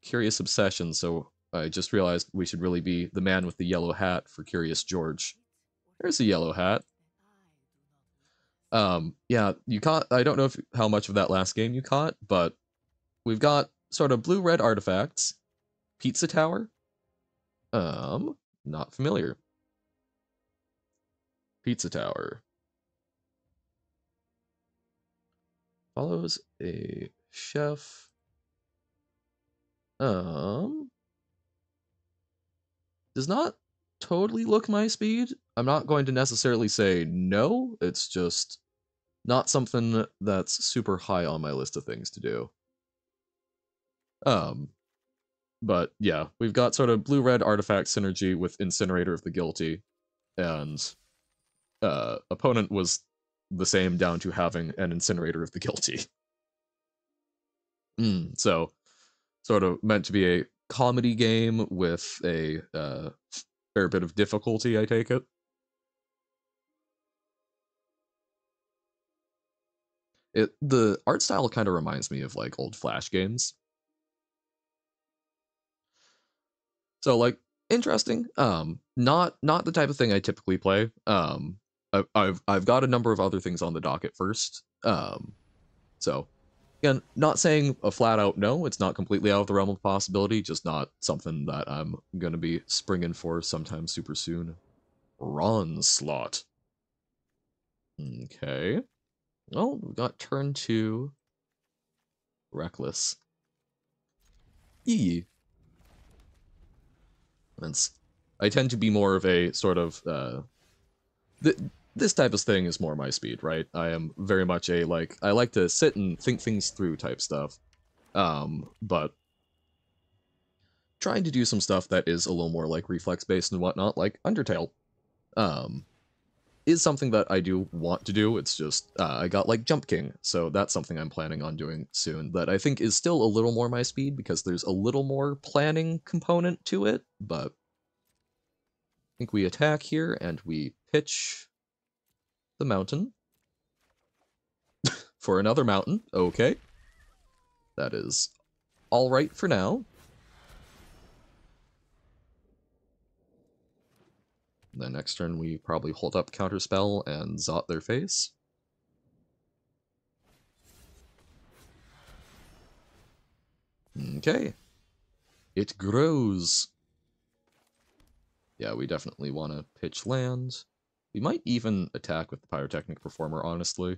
Curious Obsession, so I just realized we should really be the man with the yellow hat for Curious George. There's a yellow hat. Yeah, you caught... I don't know how much of that last game you caught, but we've got sort of blue-red artifacts. Pizza Tower. Not familiar. Pizza Tower. Follows a chef. Does not totally look my speed. I'm not going to necessarily say no. It's just not something that's super high on my list of things to do. But yeah, we've got sort of blue-red artifact synergy with Incinerator of the Guilty, and opponent was the same down to having an Incinerator of the Guilty. So, sort of meant to be a comedy game with a fair bit of difficulty, I take it. The art style kind of reminds me of like old Flash games. So like interesting. Not the type of thing I typically play. I've got a number of other things on the docket first. So again, not saying a flat out no. It's not completely out of the realm of possibility. Just not something that I'm gonna be springing for sometime super soon. Ron slot. Okay. Well, we got turn 2. Reckless. Yee. I tend to be more of a sort of this type of thing is more my speed, right? I am very much a like I like to sit and think things through type stuff. But trying to do some stuff that is a little more like reflex based and whatnot, like Undertale, is something that I do want to do. It's just I got like Jump King, so that's something I'm planning on doing soon. That I think is still a little more my speed because there's a little more planning component to it, but I think we attack here and we pitch the mountain for another mountain. Okay. That is all right for now. Then next turn we probably hold up Counterspell and Zot their face. Okay. It grows. Yeah, we definitely want to pitch land. We might even attack with the Pyrotechnic Performer, honestly.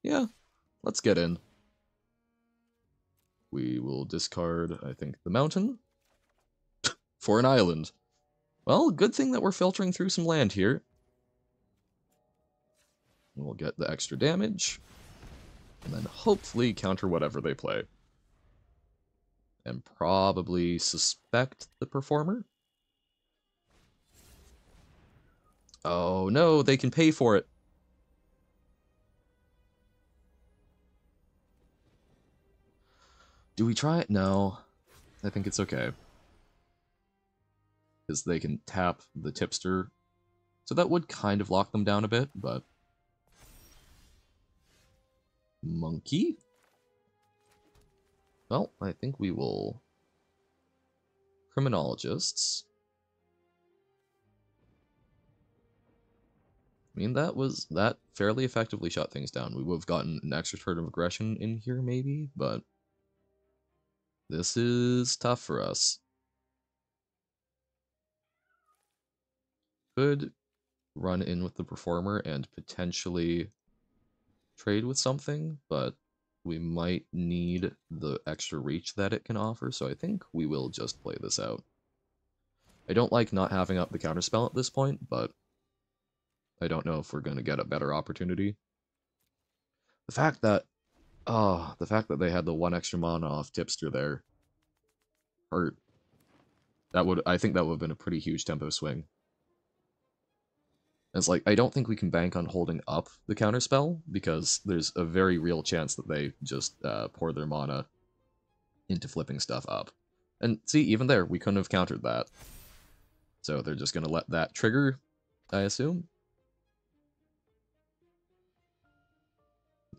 Yeah, let's get in. We will discard, I think, the mountain for an island. Well, good thing that we're filtering through some land here. We'll get the extra damage, and then hopefully counter whatever they play. And probably suspect the Performer. Oh no, they can pay for it. Do we try it? No. I think it's okay. Because they can tap the Tipster. So that would kind of lock them down a bit, but... Monkey? Well, I think we will... Criminologists. I mean, that fairly effectively shut things down. We would have gotten an extra turn of aggression in here, maybe, but... This is tough for us. Could run in with the Performer and potentially trade with something, but we might need the extra reach that it can offer, so I think we will just play this out. I don't like not having up the Counterspell at this point, but I don't know if we're going to get a better opportunity. The fact that they had the 1 extra mana off Tipster there hurt. I think that would have been a pretty huge tempo swing. It's like, I don't think we can bank on holding up the Counterspell, because there's a very real chance that they just pour their mana into flipping stuff up. And see, even there, we couldn't have countered that. So they're just going to let that trigger, I assume.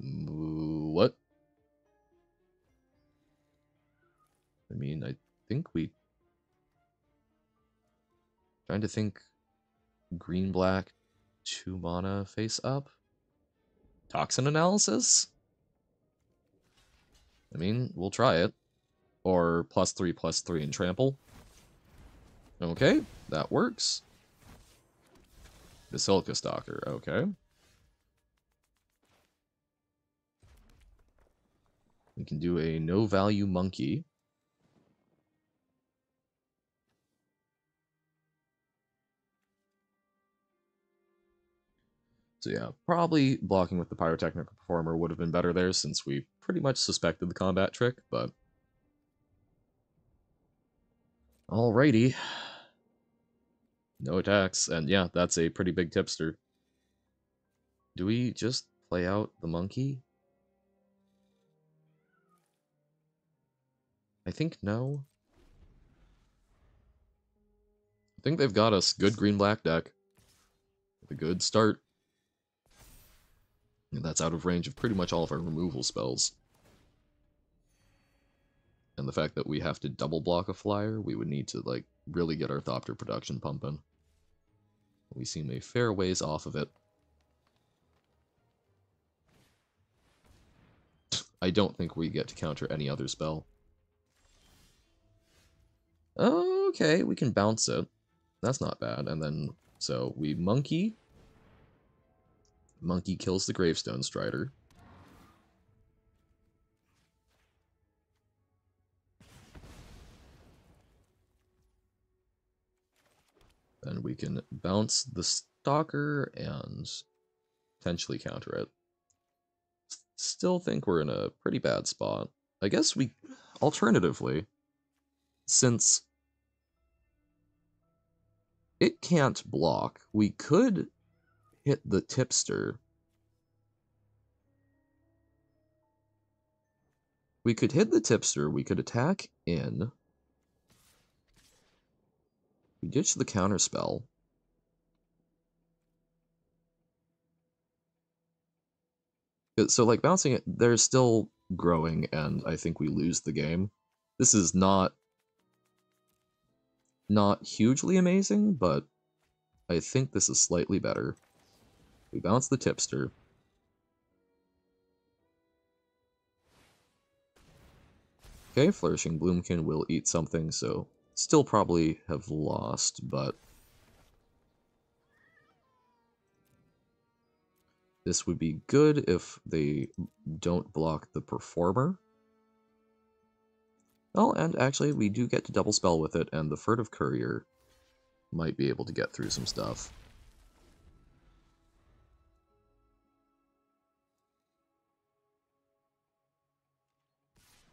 What? I mean, I think we... Trying to think... Green-black, 2 mana face up? Toxin analysis? I mean, we'll try it. Or +3/+3 and trample. Okay, that works. Basilica Stalker, okay. We can do a no-value monkey. So yeah, probably blocking with the Pyrotechnic Performer would have been better there, since we pretty much suspected the combat trick, but... Alrighty. No attacks, and yeah, that's a pretty big tipster. Do we just play out the monkey? I think no. I think they've got us good green-black deck. With a good start. And that's out of range of pretty much all of our removal spells. And the fact that we have to double block a flyer, we would need to, like, really get our Thopter production pumping. We seem a fair ways off of it. I don't think we get to counter any other spell. Okay, we can bounce it. That's not bad. And then, so we monkey. Monkey kills the Gravestone Strider. Then we can bounce the Stalker and potentially counter it. Still think we're in a pretty bad spot. I guess we, alternatively, since it can't block, we could hit the Tipster. We could hit the Tipster, we could attack in. We ditch the counterspell. So, like, bouncing it, they're still growing, and I think we lose the game. This is not hugely amazing, but I think this is slightly better. We bounce the Tipster. Okay, Flourishing Bloomkin will eat something, so still probably have lost, but this would be good if they don't block the Performer. Oh, and actually, we do get to double spell with it, and the Furtive Courier might be able to get through some stuff.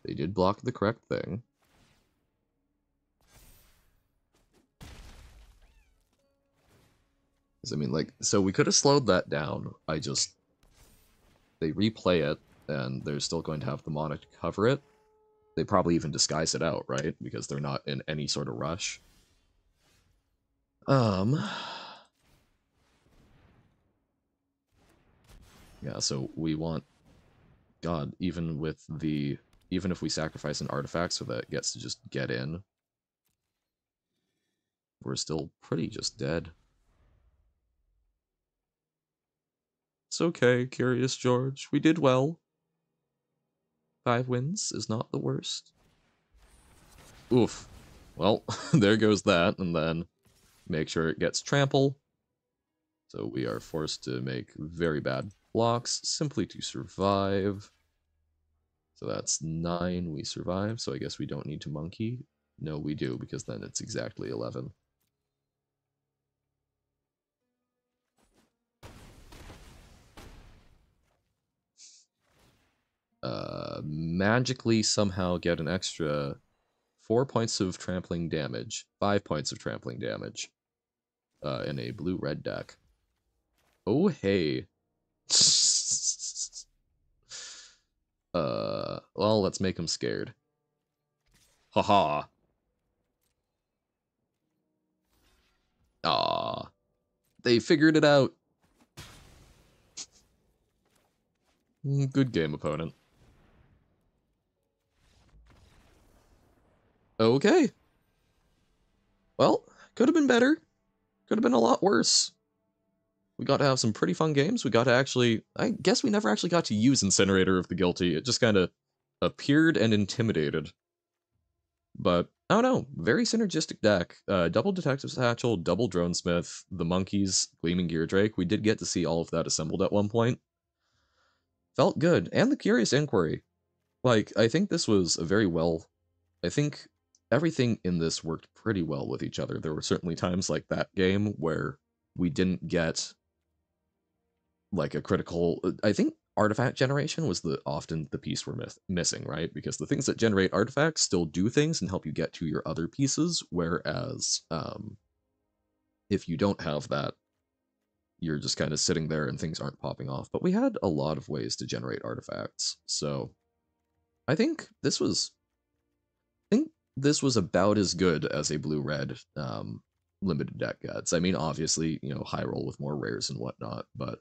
They did block the correct thing. I mean, like, so we could have slowed that down. They replay it, and they're still going to have the Monarch to cover it. They probably even disguise it out, right? Because they're not in any sort of rush. Yeah, so we want... God, even if we sacrifice an artifact so that it gets to just get in, we're still pretty just dead. It's okay, Curious George. We did well. 5 wins is not the worst. Oof. Well, there goes that, and then make sure it gets trample. So we are forced to make very bad blocks simply to survive. So that's 9, we survive, so I guess we don't need to monkey. No, we do, because then it's exactly 11. Magically somehow get an extra 4 points of trampling damage, 5 points of trampling damage, in a blue-red deck. Oh, hey. Well, let's make him scared. Haha. Ah, they figured it out. Good game, opponent. Okay. Well, could have been better. Could have been a lot worse. We got to have some pretty fun games. We got to actually... I guess we never actually got to use Incinerator of the Guilty. It just kind of appeared and intimidated. But, I don't know. Very synergistic deck. Double Detective Satchel, double Dronesmith, the Monkeys, Gleaming Geardrake. We did get to see all of that assembled at one point. Felt good. And the Curious Inquiry. Like, I think this was a very well... I think everything in this worked pretty well with each other. There were certainly times like that game where we didn't get like a critical... I think artifact generation was often the piece we're missing, right? Because the things that generate artifacts still do things and help you get to your other pieces, whereas if you don't have that, you're just kind of sitting there and things aren't popping off. But we had a lot of ways to generate artifacts, so I think this was about as good as a blue-red limited deck gets. I mean, obviously, high roll with more rares and whatnot, but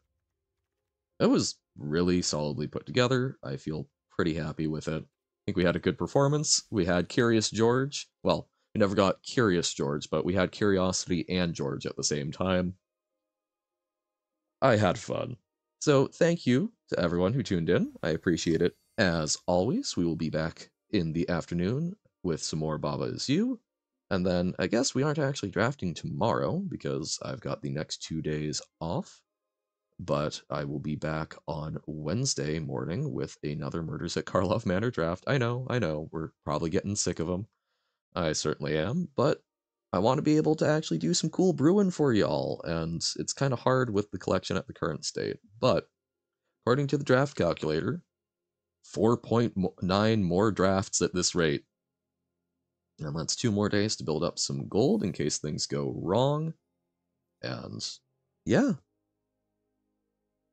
it was really solidly put together. I feel pretty happy with it. I think we had a good performance. We had Curious George. Well, we never got Curious George, but we had Curiosity and George at the same time. I had fun. So thank you to everyone who tuned in. I appreciate it. As always, we will be back in the afternoon with some more Baba Is You. And then I guess we aren't actually drafting tomorrow because I've got the next 2 days off. But I will be back on Wednesday morning with another Murders at Karlov Manor draft. I know, we're probably getting sick of them. I certainly am, but I want to be able to actually do some cool brewing for y'all, and it's kind of hard with the collection at the current state. But according to the draft calculator, 4.9 more drafts at this rate. And that's 2 more days to build up some gold in case things go wrong. And yeah,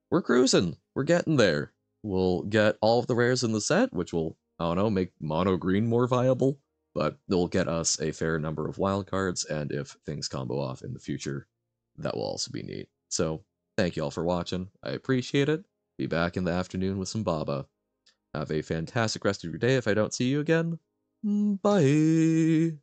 we're cruising. We're getting there. We'll get all of the rares in the set, which will, I don't know, make mono green more viable, but it'll get us a fair number of wildcards, and if things combo off in the future, that will also be neat. So, thank you all for watching. I appreciate it. Be back in the afternoon with some Baba. Have a fantastic rest of your day if I don't see you again. Bye!